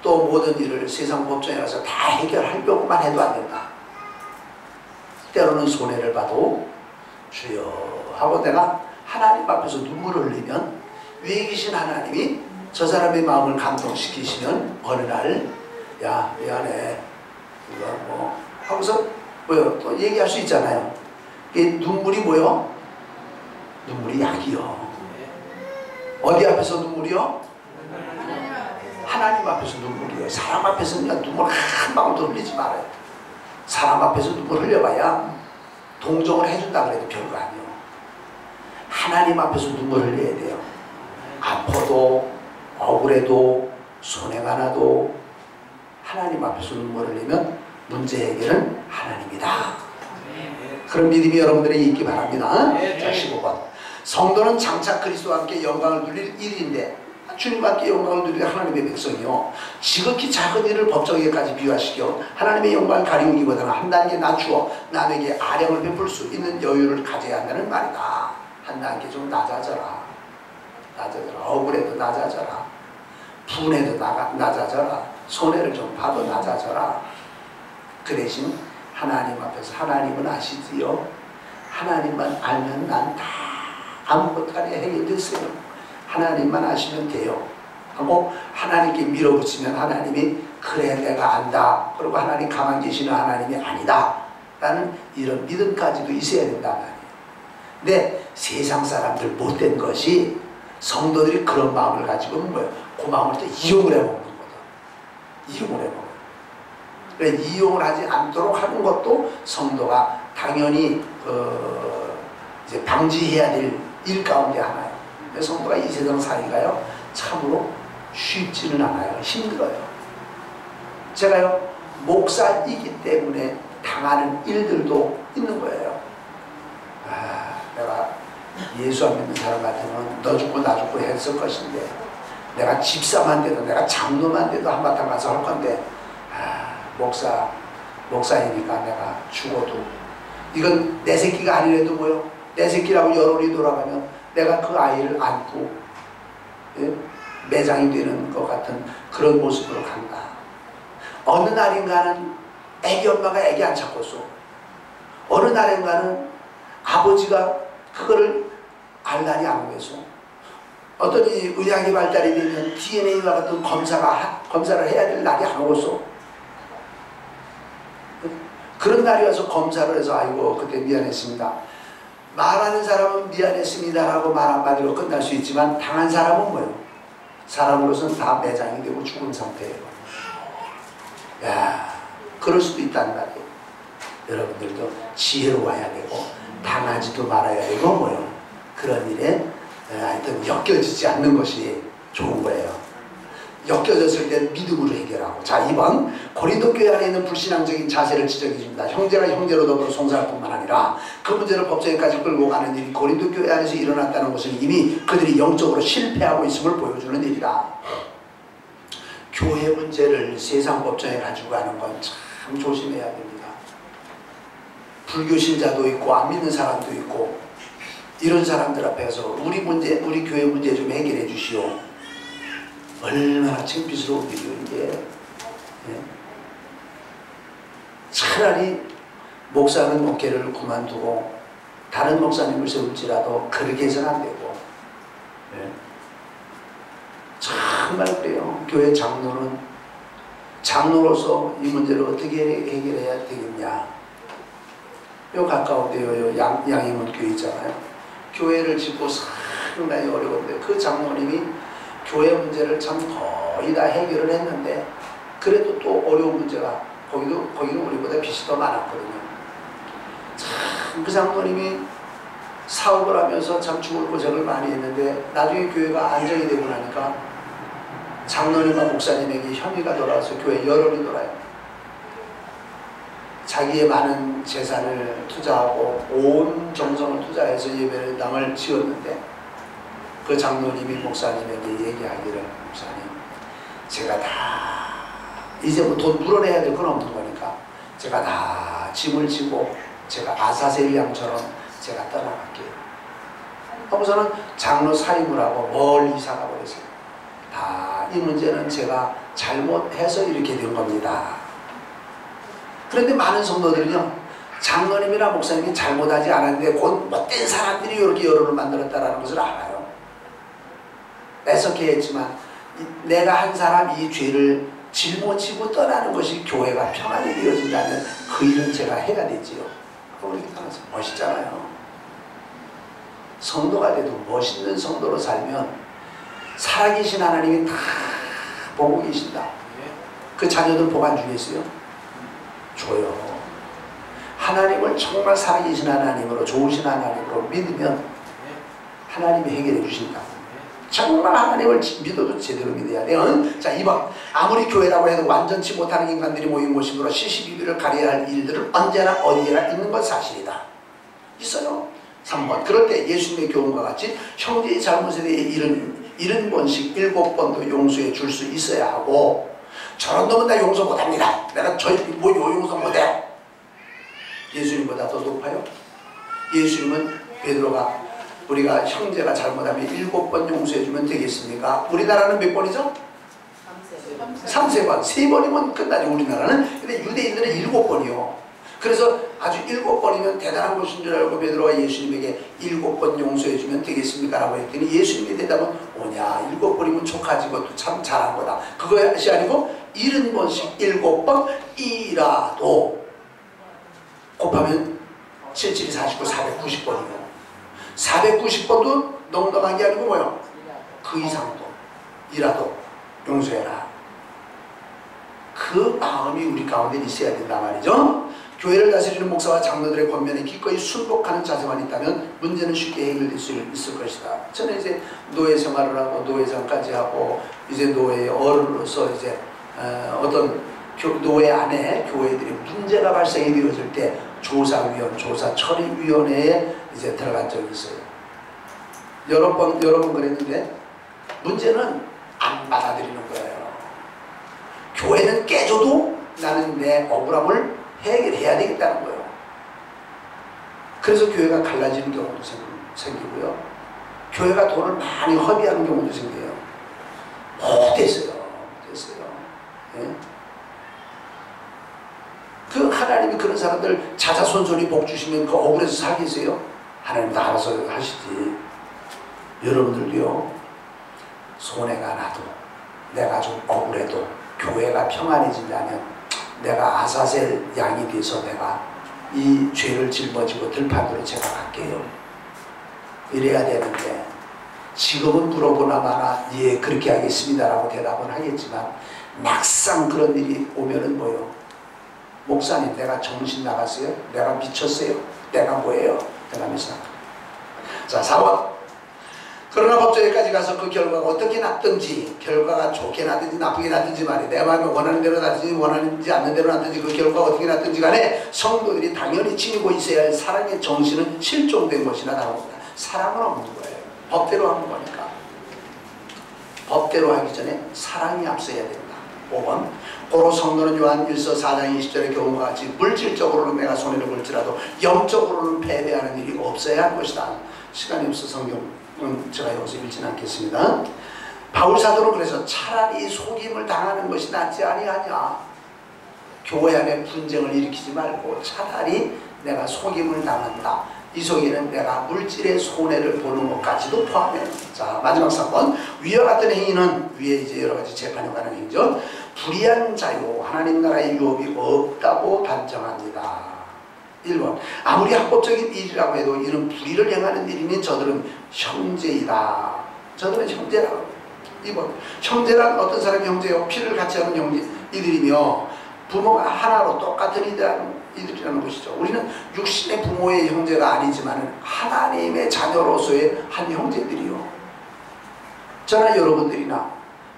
또 모든 일을 세상 법정에 가서 다 해결하려고만 해도 안 된다. 때로는 손해를 봐도 주여 하고 내가 하나님 앞에서 눈물을 흘리면 위에 계신 하나님이 저 사람의 마음을 감동시키시면 어느 날 야 미안해 이거 뭐 하고서 뭐요 또 얘기할 수 있잖아요. 이 눈물이 뭐요? 눈물이 약이요. 어디 앞에서 눈물이요? 하나님 앞에서 눈물이요. 사람 앞에서는 눈물 한 방울도 흘리지 말아요. 사람 앞에서 눈물 흘려봐야 동정을 해준다 그래도 별거 아니에요. 하나님 앞에서 눈물 흘려야 돼요. 아파도 억울해도 손해가 나도 하나님 앞에서 눈물 흘리면 문제 해결은 하나님이다. 그런 믿음이 여러분들에게 있기 바랍니다. 자 15번 성도는 장차 그리스도와 함께 영광을 누릴 일인데 주님과 함께 영광을 누릴 하나님의 백성이요 지극히 작은 일을 법정에까지 비유하시겨 하나님의 영광을 가리우기보다는 한 단계 낮추어 남에게 아령을 베풀 수 있는 여유를 가져야 한다는 말이다. 한 단계 좀 낮아져라. 억울해도 낮아져라. 분해도 낮아져라. 손해를 좀 봐도 낮아져라. 그 대신 하나님 앞에서 하나님은 아시지요. 하나님만 알면 난 다 아무것도 안에 해결됐어요. 하나님만 아시면 돼요 하고 하나님께 밀어붙이면 하나님이 그래 내가 안다. 그리고 하나님 가만히 계시는 하나님이 아니다 라는 이런 믿음까지도 있어야 된단 말이에요. 근데 세상 사람들 못된 것이 성도들이 그런 마음을 가지고 뭐예요? 그 마음을 또 이용을 해먹는 거다. 이용을 해먹는 그래 이용을 하지 않도록 하는 것도 성도가 당연히 이제 방지해야 될 일 가운데 하나예요. 성도가 이 세상 살기가요 참으로 쉽지는 않아요. 힘들어요. 제가요 목사이기 때문에 당하는 일들도 있는 거예요. 내가 예수 안 믿는 사람 같으면 너 죽고 나 죽고 했을 것인데 내가 집사만 돼도 내가 장로만 돼도 한바탕 가서 할 건데 목사이니까 내가 죽어도 이건 내 새끼가 아니래도 뭐요 내 새끼라고 여론이 돌아가면 내가 그 아이를 안고 매장이 되는 것 같은 그런 모습으로 간다. 어느 날인가는 애기 엄마가 애기 안 찾고서 어느 날인가는 아버지가 그거를 알 날이 안 오면서 어떤 이 의학이 발달이 되면 DNA와 같은 검사를 해야 될 날이 안 오고서 그런 날이 와서 검사를 해서 아이고 그때 미안했습니다. 말하는 사람은 미안했습니다 라고 말 한마디로 끝날 수 있지만 당한 사람은 뭐예요? 사람으로서는 다 매장이 되고 죽은 상태예요. 야, 그럴 수도 있다는 말이에요. 여러분들도 지혜로워야 되고 당하지도 말아야 되고 뭐예요? 그런 일에 하여튼 엮여지지 않는 것이 좋은 거예요. 엮여졌을 때 믿음으로 해결하고. 자 2번 고린도 교회 안에 있는 불신앙적인 자세를 지적해 줍니다. 형제가 형제로 더불어 송사할 뿐만 아니라 그 문제를 법정에까지 끌고 가는 일이 고린도 교회 안에서 일어났다는 것은 이미 그들이 영적으로 실패하고 있음을 보여주는 일이다. 교회 문제를 세상 법정에 가지고 가는 건 참 조심해야 됩니다. 불교 신자도 있고 안 믿는 사람도 있고 이런 사람들 앞에서 우리 문제, 우리 교회 문제 좀 해결해 주시오. 얼마나 창피스러운 일이요 이게. 예? 차라리 목사는 목회를 그만두고 다른 목사님을 세울지라도 그렇게 해서는 안 되고. 예? 정말 그래요. 교회 장로로서 이 문제를 어떻게 해결해야 되겠냐. 요 가까운데요. 요 양희문 교회 있잖아요. 교회를 짓고 상당히 어려운데 그 장로님이 교회 문제를 참 거의 다 해결을 했는데 그래도 또 어려운 문제가 거기는 우리보다 빚이 더 많았거든요. 참 그 장로님이 사업을 하면서 참 죽을 고생을 많이 했는데 나중에 교회가 안정이 되고 나니까 장로님과 목사님에게 혐의가 돌아와서 교회 여론이 돌아요. 자기의 많은 재산을 투자하고 온 정성을 투자해서 예배당을 지었는데 그 장로님이 목사님에게 얘기하기를 목사님 제가 다 이제 뭐 돈 물어내야 될 건 없는 거니까 제가 다 짐을 지고 제가 아사셀 양처럼 제가 떠나갈게요. 하고서는 장로 사임을 하고 멀리 이사가 버렸어요. 다 이 문제는 제가 잘못해서 이렇게 된 겁니다. 그런데 많은 성도들은요 장로님이나 목사님이 잘못하지 않았는데 곧 못된 사람들이 이렇게 여론을 만들었다는 것을 알아요. 애석해 했지만 내가 한 사람 이 죄를 짊어지고 떠나는 것이 교회가 평안이 되어진다면 그 일은 제가 해야 되지요. 그렇게 떠나서 멋있잖아요. 성도가 돼도 멋있는 성도로 살면 살아계신 하나님이 다 보고 계신다. 그 자녀들 복 안 주겠어요? 줘요. 하나님을 정말 살아계신 하나님으로 좋으신 하나님으로 믿으면 하나님이 해결해 주신다. 정말 하나님을 믿어도 제대로 믿어야 돼요. 자 2번 아무리 교회라고 해도 완전치 못하는 인간들이 모인 곳이므로 시시비비를 가려야 할 일들은 언제나 어디에나 있는 건 사실이다. 있어요. 3번 그럴 때 예수님의 교훈과 같이 형제의 잘못에 대해 70번씩 7번도 용서해 줄 수 있어야 하고 저런 놈은 나 용서 못합니다. 내가 뭐 용서 못해. 예수님보다 더 높아요. 예수님은 베드로가 우리가 형제가 잘못하면 7번 용서해주면 되겠습니까? 우리나라는 몇 번이죠? 3번. 3번이면 끝나죠 우리나라는. 근데 유대인들은 7번이요. 그래서 아주 7번이면 대단한 것인 줄 알고 베드로가 예수님에게 7번 용서해주면 되겠습니까? 라고 했더니 예수님의 대답은 오냐 7번이면 족하지 그것도 참 잘한 거다. 그것이 아니고 70번씩 7번이라도 곱하면 77이 49, 490번이요. 490번도 넉넉한 게 아니고 뭐요? 그 이상도 이라도 용서해라. 그 마음이 우리 가운데 있어야 된단 말이죠. 교회를 다스리는 목사와 장로들의 권면에 기꺼이 순복하는 자세만 있다면 문제는 쉽게 해결될 수 있을 것이다. 저는 이제 노예 생활을 하고 노예장까지 하고 이제 노예 어른으로서 이제 어떤 노예 안에 교회들이 문제가 발생이 되어질 때 조사위원, 조사처리위원회에 이제 들어간 적이 있어요. 여러 번 그랬는데 문제는 안 받아들이는 거예요. 교회는 깨져도 나는 내 억울함을 해결해야 되겠다는 거예요. 그래서 교회가 갈라지는 경우도 생기고요. 교회가 돈을 많이 허비하는 경우도 생겨요. 됐어요. 예? 그 하나님이 그런 사람들 자자손손이 복 주시면 그 억울해서 살겠어요? 하나님도 알아서 하시지. 여러분들도요. 손해가 나도 내가 좀 억울해도 교회가 평안해진다면 내가 아사셀 양이 돼서 내가 이 죄를 짊어지고 들판으로 제가 갈게요. 이래야 되는데 지금은 물어보나 마나 예 그렇게 하겠습니다 라고 대답은 하겠지만 막상 그런 일이 오면은 뭐요? 목사님 내가 정신 나갔어요? 내가 미쳤어요? 내가 뭐예요? 대답해서 자 4번 그러나 법조에까지 가서 그 결과가 어떻게 났든지, 결과가 좋게 났든지 나쁘게 났든지 말이야. 내 마음에 원하는 대로 났든지 원하지 않는 대로 났든지 그 결과가 어떻게 났든지 간에 성도들이 당연히 지니고 있어야 할 사랑의 정신은 실종된 것이나 다릅니다. 사랑은 없는 거예요. 법대로 하는 거니까. 법대로 하기 전에 사랑이 앞서야 된다. 5번, 고로 성도는 요한 1서 4장 20절의 경우와 같이 물질적으로는 내가 손해를 볼지라도 영적으로는 패배하는 일이 없어야 할 것이다. 시간이 없어 성경은 제가 여기서 읽지는 않겠습니다. 바울 사도는 그래서 차라리 속임을 당하는 것이 낫지 아니하냐. 교회 안에 분쟁을 일으키지 말고 차라리 내가 속임을 당한다. 이 속에는 내가 물질의 손해를 보는 것까지도 포함해요. 자, 마지막 3번. 위와 같은 행위는, 위에 이제 여러 가지 재판에 관한 행위죠. 불의한 자요, 하나님 나라의 유업이 없다고 단정합니다. 1번. 아무리 합법적인 일이라고 해도 이는 불의를 행하는 일이니 저들은 형제이다. 저들은 형제라고. 2번. 형제란 어떤 사람이 형제요? 피를 같이 하는 형제 이들이며 부모가 하나로 똑같은 이들이라는 것이죠. 우리는 육신의 부모의 형제가 아니지만 하나님의 자녀로서의 한 형제들이요. 저나 여러분들이나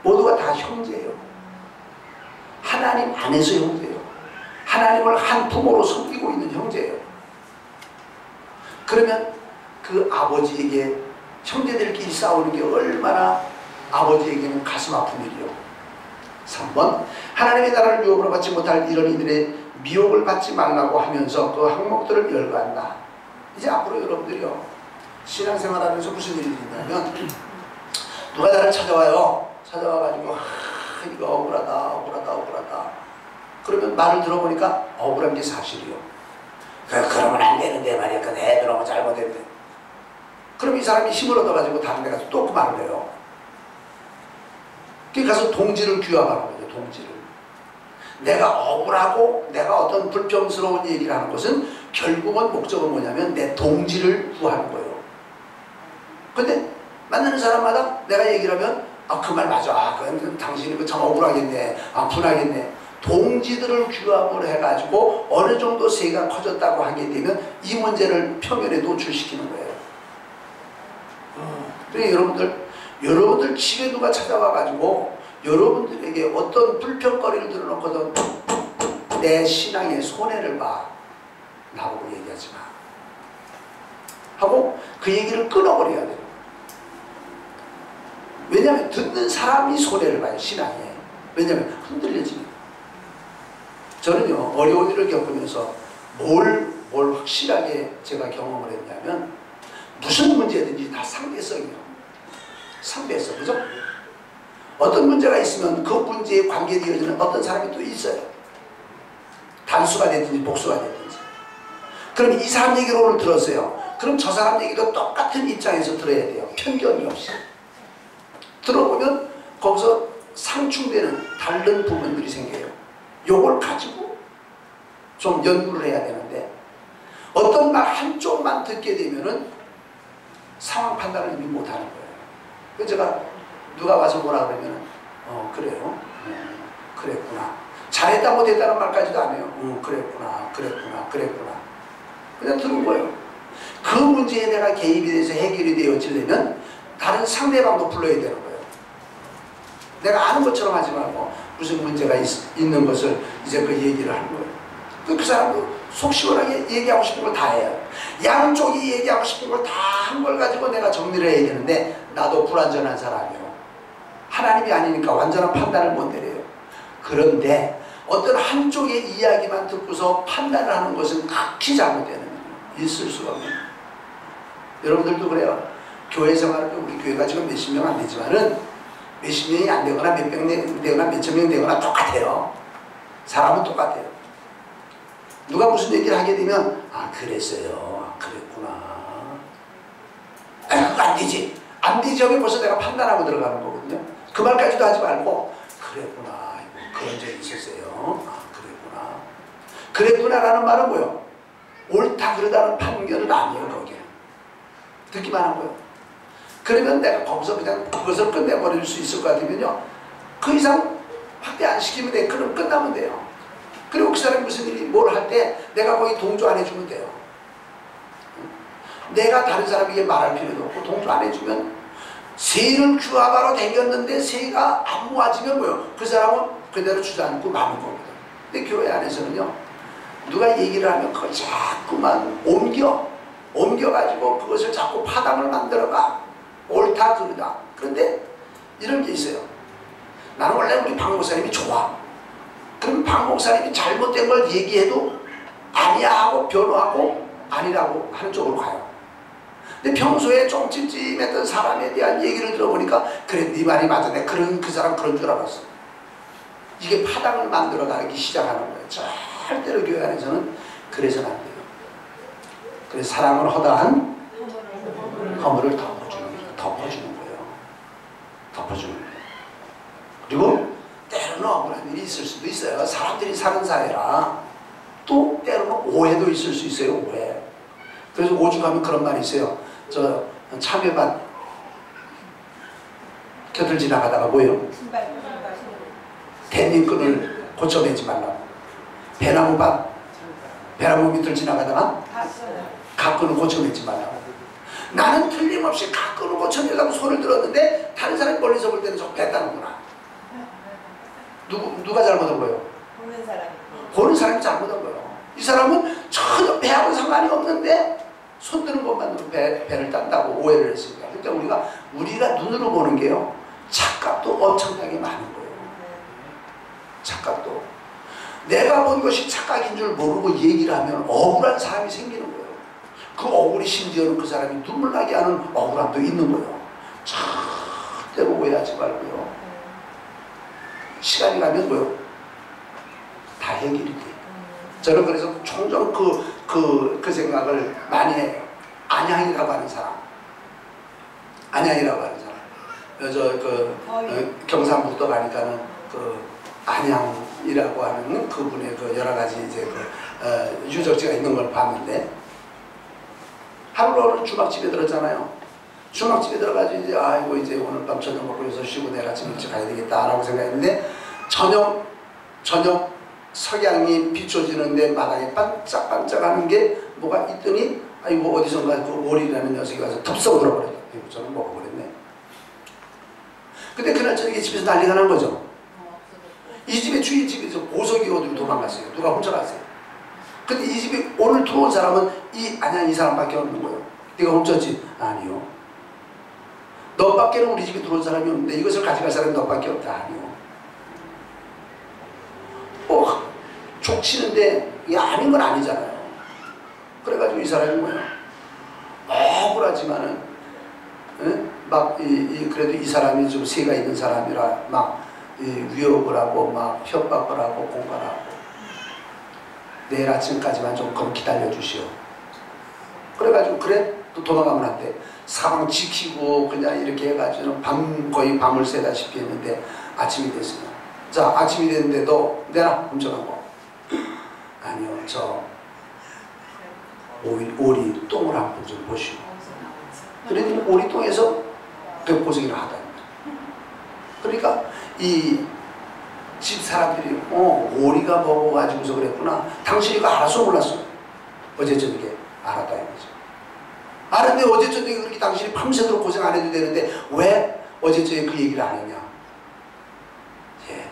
모두가 다 형제예요. 하나님 안에서 형제예요. 하나님을 한 부모로 섬기고 있는 형제예요. 그러면 그 아버지에게 형제들끼리 싸우는 게 얼마나 아버지에게는 가슴 아픈 일이요. 3번. 하나님의 나라를 유업으로 받지 못할 이런 이들의 미혹을 받지 말라고 하면서 그 항목들을 열거한다. 이제 앞으로 여러분들이요, 신앙생활하면서 무슨 일이 있냐면 누가 나를 찾아와요. 찾아와가지고 이거 억울하다. 그러면 말을 들어보니까 억울한 게 사실이요. 그러면 안 되는데 말이야. 그 애들 너무 잘못했는데. 그럼 이 사람이 힘을 얻어가지고 다른 데 가서 또 그 말을 해요. 그게 가서 동지를 규합하는 거죠. 동지를. 내가 억울하고 내가 어떤 불평스러운 얘기를 하는 것은 결국은 목적은 뭐냐면 내 동지를 구하는 거예요. 근데 만나는 사람마다 내가 얘기를 하면 그 말 맞아. 그건 당신이 참 억울하겠네. 분하겠네. 동지들을 규합을 해가지고 어느 정도 세가 커졌다고 하게 되면 이 문제를 표면에 노출시키는 거예요. 그러니까 여러분들 집에 누가 찾아와가지고 여러분들에게 어떤 불평거리를 들어놓거든 내 신앙에 손해를 봐. 나보고 얘기하지 마. 하고 그 얘기를 끊어버려야 돼요. 왜냐하면 듣는 사람이 손해를 봐요. 신앙에. 왜냐하면 흔들려지니까. 저는요, 어려운 일을 겪으면서 뭘 확실하게 제가 경험을 했냐면 무슨 문제든지 다 상대성이요. 상대성, 그죠? 어떤 문제가 있으면 그 문제에 관계되어지는 어떤 사람이 또 있어요. 단수가 됐든지 복수가 됐든지. 그럼 이 사람 얘기를 오늘 들었어요. 그럼 저 사람 얘기도 똑같은 입장에서 들어야 돼요. 편견이 없이. 들어보면 거기서 상충되는 다른 부분들이 생겨요. 요걸 가지고 좀 연구를 해야 되는데 어떤 말 한쪽만 듣게 되면은 상황 판단을 이미 못하는 거예요. 그래서 제가 누가 와서 뭐라 그러면은 그래요. 그랬구나. 잘했다 못했다는 말까지도 안 해요. 그랬구나. 그냥 들은 거예요. 그 문제에 내가 개입이 돼서 해결이 되어지려면 다른 상대방도 불러야 되는 거예요. 내가 아는 것처럼 하지 말고 무슨 문제가 있는 것을 이제 그 얘기를 하는 거예요. 그 사람도 속 시원하게 얘기하고 싶은 걸 다 해요. 양쪽이 얘기하고 싶은 걸 다 한 걸 가지고 내가 정리를 해야 되는데 나도 불완전한 사람이에요. 하나님이 아니니까 완전한 판단을 못 내려요. 그런데 어떤 한쪽의 이야기만 듣고서 판단을 하는 것은 극히 잘못되는 거예요. 있을 수가 없는 거예요. 여러분들도 그래요. 교회 생활을 우리 교회가 지금 몇십 명 안 되지만은 몇십 명이 안 되거나 몇백 명 되거나 몇천 명 되거나 똑같아요. 사람은 똑같아요. 누가 무슨 얘기를 하게 되면 그랬어요. 그랬구나. 그거 안 되지. 안 되지 하면 벌써 내가 판단하고 들어가는 거거든요. 그 말까지도 하지 말고 그랬구나. 그런 적이 있었어요. 그랬구나라는 말은 뭐예요? 옳다 그러다는 판결은 아니에요. 거기는. 듣기만 한 거예요. 그러면 내가 거기서 그냥 그것을 끝내버릴 수 있을 것 같으면요. 그 이상 확대 안 시키면 돼. 그럼 끝나면 돼요. 그리고 그 사람이 무슨 일이 뭘 할 때 내가 거기 동조 안 해주면 돼요. 내가 다른 사람에게 말할 필요도 없고 동조 안 해주면 새를 규합하러 다녔는데 새가 안 모아지면 뭐요? 그 사람은 그대로 주저앉고 마는 거거든. 근데 교회 안에서는요, 누가 얘기를 하면 그걸 자꾸만 옮겨가지고 그것을 자꾸 파당을 만들어가. 옳다 그러다. 그런데 이런 게 있어요. 나는 원래 우리 박 목사님이 좋아. 그럼 박 목사님이 잘못된 걸 얘기해도 아니야 하고 변호하고 아니라고 하는 쪽으로 가요. 근데 평소에 좀 찜찜했던 사람에 대한 얘기를 들어보니까 그래 네 말이 맞아. 내가 그 사람 그런 줄 알았어. 이게 파당을 만들어가기 시작하는 거예요. 절대로 교회 안에서는 그래서는 안 돼요. 그래서 사랑을 허다한 허물을 덮어주는 거예요. 덮어주는 거예요. 그리고 때로는 억울한 일이 있을 수도 있어요. 사람들이 사는 사회라. 또 때로는 오해도 있을 수 있어요. 오해. 그래서 오죽하면 그런 말이 있어요. 저 참외밭 곁을 지나가다가 뭐예요? 대님끈을 고쳐내지 말라고. 배나무 밑을 지나가다가 가끈을 고쳐내지 말라고. 나는 틀림없이 가끈을 고쳐내려고 손을 들었는데 다른 사람이 멀리서 볼 때는 저 뺐다는구나. 누가 잘못한 거예요? 보는 사람이 잘못한 거예요. 이 사람은 전혀 배하고 상관이 없는데 손 드는 것만으로 배를 딴다고 오해를 했습니다. 그러니까 우리가 눈으로 보는 게요, 착각도 엄청나게 많은 거예요. 착각도. 내가 본 것이 착각인 줄 모르고 얘기를 하면 억울한 사람이 생기는 거예요. 그 억울이 심지어는 그 사람이 눈물 나게 하는 억울함도 있는 거예요. 절대로 오해하지 말고요. 시간이 가면 뭐요? 다 해결이 돼요. 저는 그래서 종종 그 생각을 많이 해요. 안양이라고 하는 사람. 안양이라고 하는 사람. 경상북도 가니까는 안양이라고 하는 그분의 여러 가지 이제 유적지가 있는 걸 봤는데, 하루는 주막집에 들었잖아요. 주막집에 들어가지고 이제 아이고 이제 오늘 밤 저녁 먹고 여기서 쉬고 내일 아침 일찍 가야 되겠다라고 생각했는데, 저녁 석양이 비춰지는데 마당에 반짝반짝하는 게 뭐가 있더니 아이고 어디선가 그 오리라는 녀석이 와서 덥석 들어버렸어요. 저는 먹어버렸네. 근데 그날 저녁에 집에서 난리가 난 거죠. 이 집에 주인 집에서 보석이 어디로 도망갔어요. 누가 훔쳐갔어요. 근데 이 집에 오늘 들어온 사람은 이 사람밖에 없는 거예요. 네가 훔쳤지? 아니요. 너밖에는 우리 집에 들어온 사람이 없는데 이것을 가져갈 사람이 너밖에 없다. 아니요. 족치는데 이게 아닌 건 아니잖아요. 그래가지고 이 사람이 뭐예요? 억울하지만은 그래도 이 사람이 좀 세가 있는 사람이라 막 위협을 하고 막 협박을 하고 공갈하고 내일 아침까지만 조금 기다려 주시오. 그래가지고 그래? 또 도망가면 안 돼. 사방 지키고 그냥 이렇게 해가지고 거의 밤을 새다시피 했는데 아침이 됐어요. 자, 아침이 됐는데 너 내놔 훔쳐간 거. 아니요, 저 오리 똥을 한 번 좀 보시오. 그랬더니 오리 똥에서 백보석이를 하다. 그러니까 이 집 사람들이 오리가 먹어가지고서 그랬구나. 당신이 이거 알았어 몰랐어? 어제 저녁에 알았다 이거죠. 알았는데 어제 저녁에 그렇게 당신이 밤새도록 고생 안 해도 되는데 왜 어제 저녁에 그 얘기를 안 했냐? 예.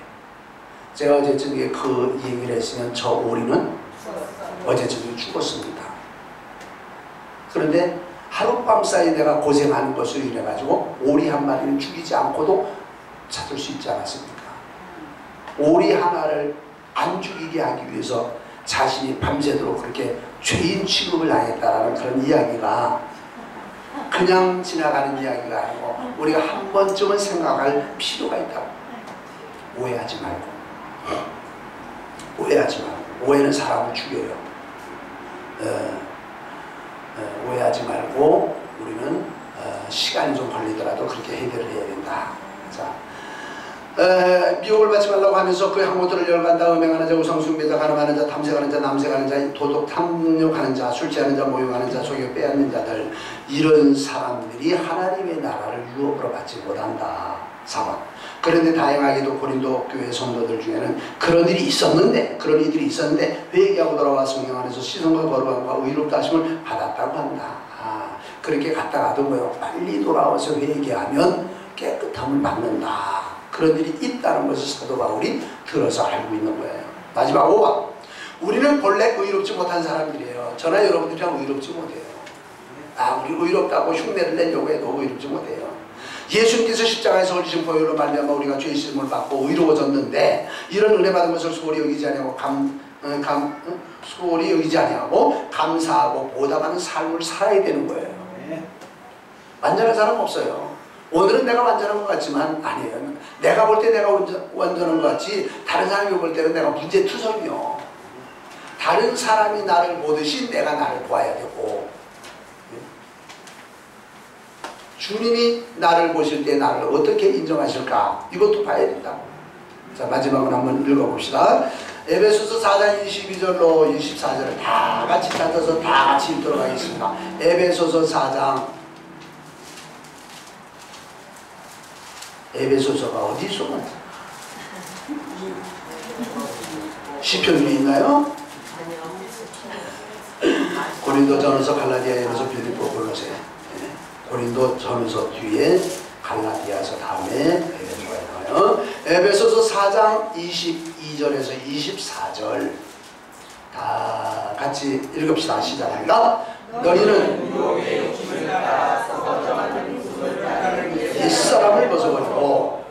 제가 어제 저녁에 그 얘기를 했으면 저 오리는 어제 저녁에 죽었습니다. 그런데 하룻밤 사이 내가 고생하는 것으로 인해 가지고 오리 한 마리를 죽이지 않고도 찾을 수 있지 않았습니까? 오리 하나를 안 죽이게 하기 위해서 자신이 밤새도록 그렇게 죄인 취급을 당했다라는 그런 이야기가 그냥 지나가는 이야기가 아니고 우리가 한 번쯤은 생각할 필요가 있다고. 오해하지 말고. 오해하지 말고. 오해는 사람을 죽여요. 오해하지 말고 우리는 시간이 좀 걸리더라도 그렇게 해결을 해야 된다. 자, 미혹을 받지 말라고 하면서 그 항모들을 열간다. 음행하는 자, 우상숭배자, 가늠하는 자, 탐색하는 자, 남색하는 자, 도덕 탐욕하는 자, 술 취하는 자, 모욕하는 자, 속여 빼앗는 자들, 이런 사람들이 하나님의 나라를 유업으로 받지 못한다. 4번. 그런데 다행하게도 고린도 교회 성도들 중에는 그런 일이 있었는데, 회개하고 돌아와 성령 안에서 시선과 거룩함과 의롭다 하심을 받았다고 한다. 그렇게 갔다가도 뭐요, 빨리 돌아와서 회개하면 깨끗함을 받는다. 그런 일이 있다는 것을 사도 바울이 들어서 알고 있는 거예요. 마지막 5번. 우리는 본래 의롭지 못한 사람들이에요. 저나 여러분들이랑 의롭지 못해요. 우리 의롭다고 흉내를 내려고 해도 의롭지 못해요. 예수님께서 십자가에서 흘리신 보혈로 말미암아 우리가 죄의 씻음을 받고 의로워졌는데, 이런 은혜 받은 것을 소홀히 여기지 아니하고 소홀히 여기지 아니하고 감사하고 보답하는 삶을 살아야 되는 거예요. 완전한 사람 없어요. 오늘은 내가 완전한 것 같지만 아니에요. 내가 볼 때 내가 완전한 것 같지, 다른 사람이 볼 때는 내가 문제투성이요. 다른 사람이 나를 보듯이 내가 나를 보아야 되고, 주님이 나를 보실 때 나를 어떻게 인정하실까, 이것도 봐야 된다고. 자, 마지막으로 한번 읽어봅시다. 에베소서 4장 22절로 24절을 다 같이 찾아서 다 같이 읽도록 하겠습니다. 에베소서 4장. 에베소서가 어디 있어? 시편 위에 있나요? 고린도전서, 갈라디아서, 빌립보, 골로새. 고린도전서 뒤에 갈라디아서 다음에 에베소서가 나와요. 에베소서 4장 22절에서 24절 다 같이 읽읍시다. 시작합니다. 너희는 옛사람을 벗어버리고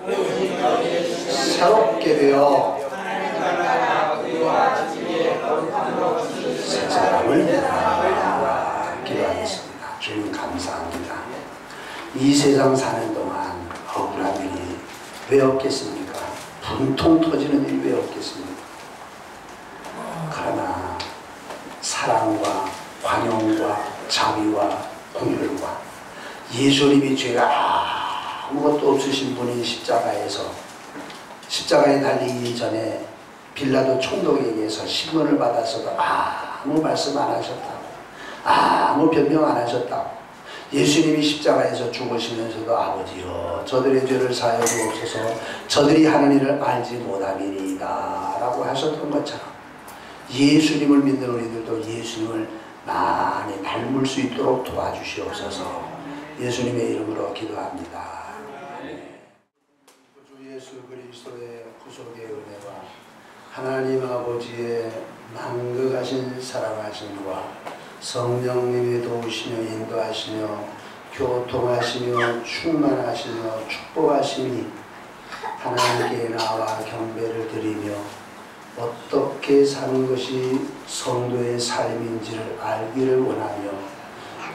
새롭게 되어 새 사람을 기도하겠습니다. 주님 감사합니다. 이 세상 사는 동안 억울한 일이 왜 없겠습니까? 분통 터지는 일이 왜 없겠습니까? 그러나 사랑과 관용과 자비와 공율과 예수님이 죄가 아무것도 없으신 분이 십자가에 달리기 전에 빌라도 총독에게서 신문을 받아서도 아무 말씀 안 하셨다고, 아무 변명 안 하셨다고, 예수님이 십자가에서 죽으시면서도 아버지여 저들의 죄를 사하여 주옵소서 저들이 하는 일을 알지 못함이니이다 라고 하셨던 것처럼, 예수님을 믿는 우리들도 예수님을 많이 닮을 수 있도록 도와주시옵소서. 예수님의 이름으로 기도합니다. 주 예수 그리스도의 구속의 은혜와 하나님 아버지의 만극하신 사랑하심과 성령님의 도우시며 인도하시며 교통하시며 충만하시며 축복하시니 하나님께 나와 경배를 드리며 어떻게 사는 것이 성도의 삶인지를 알기를 원하며,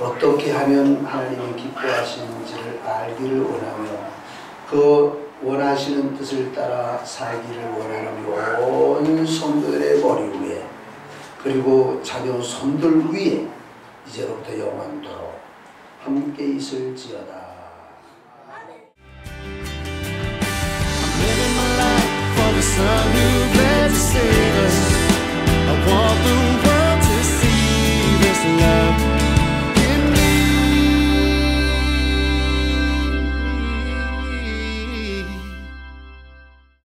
어떻게 하면 하나님이 기뻐하시는지를 알기를 원하며, 그 원하시는 뜻을 따라 살기를 원하는 온 성도들의 머리 위에, 그리고 자녀 손들 위에 이제로부터 영원토록 함께 있을지어다. Living my life for the son who bled to sin.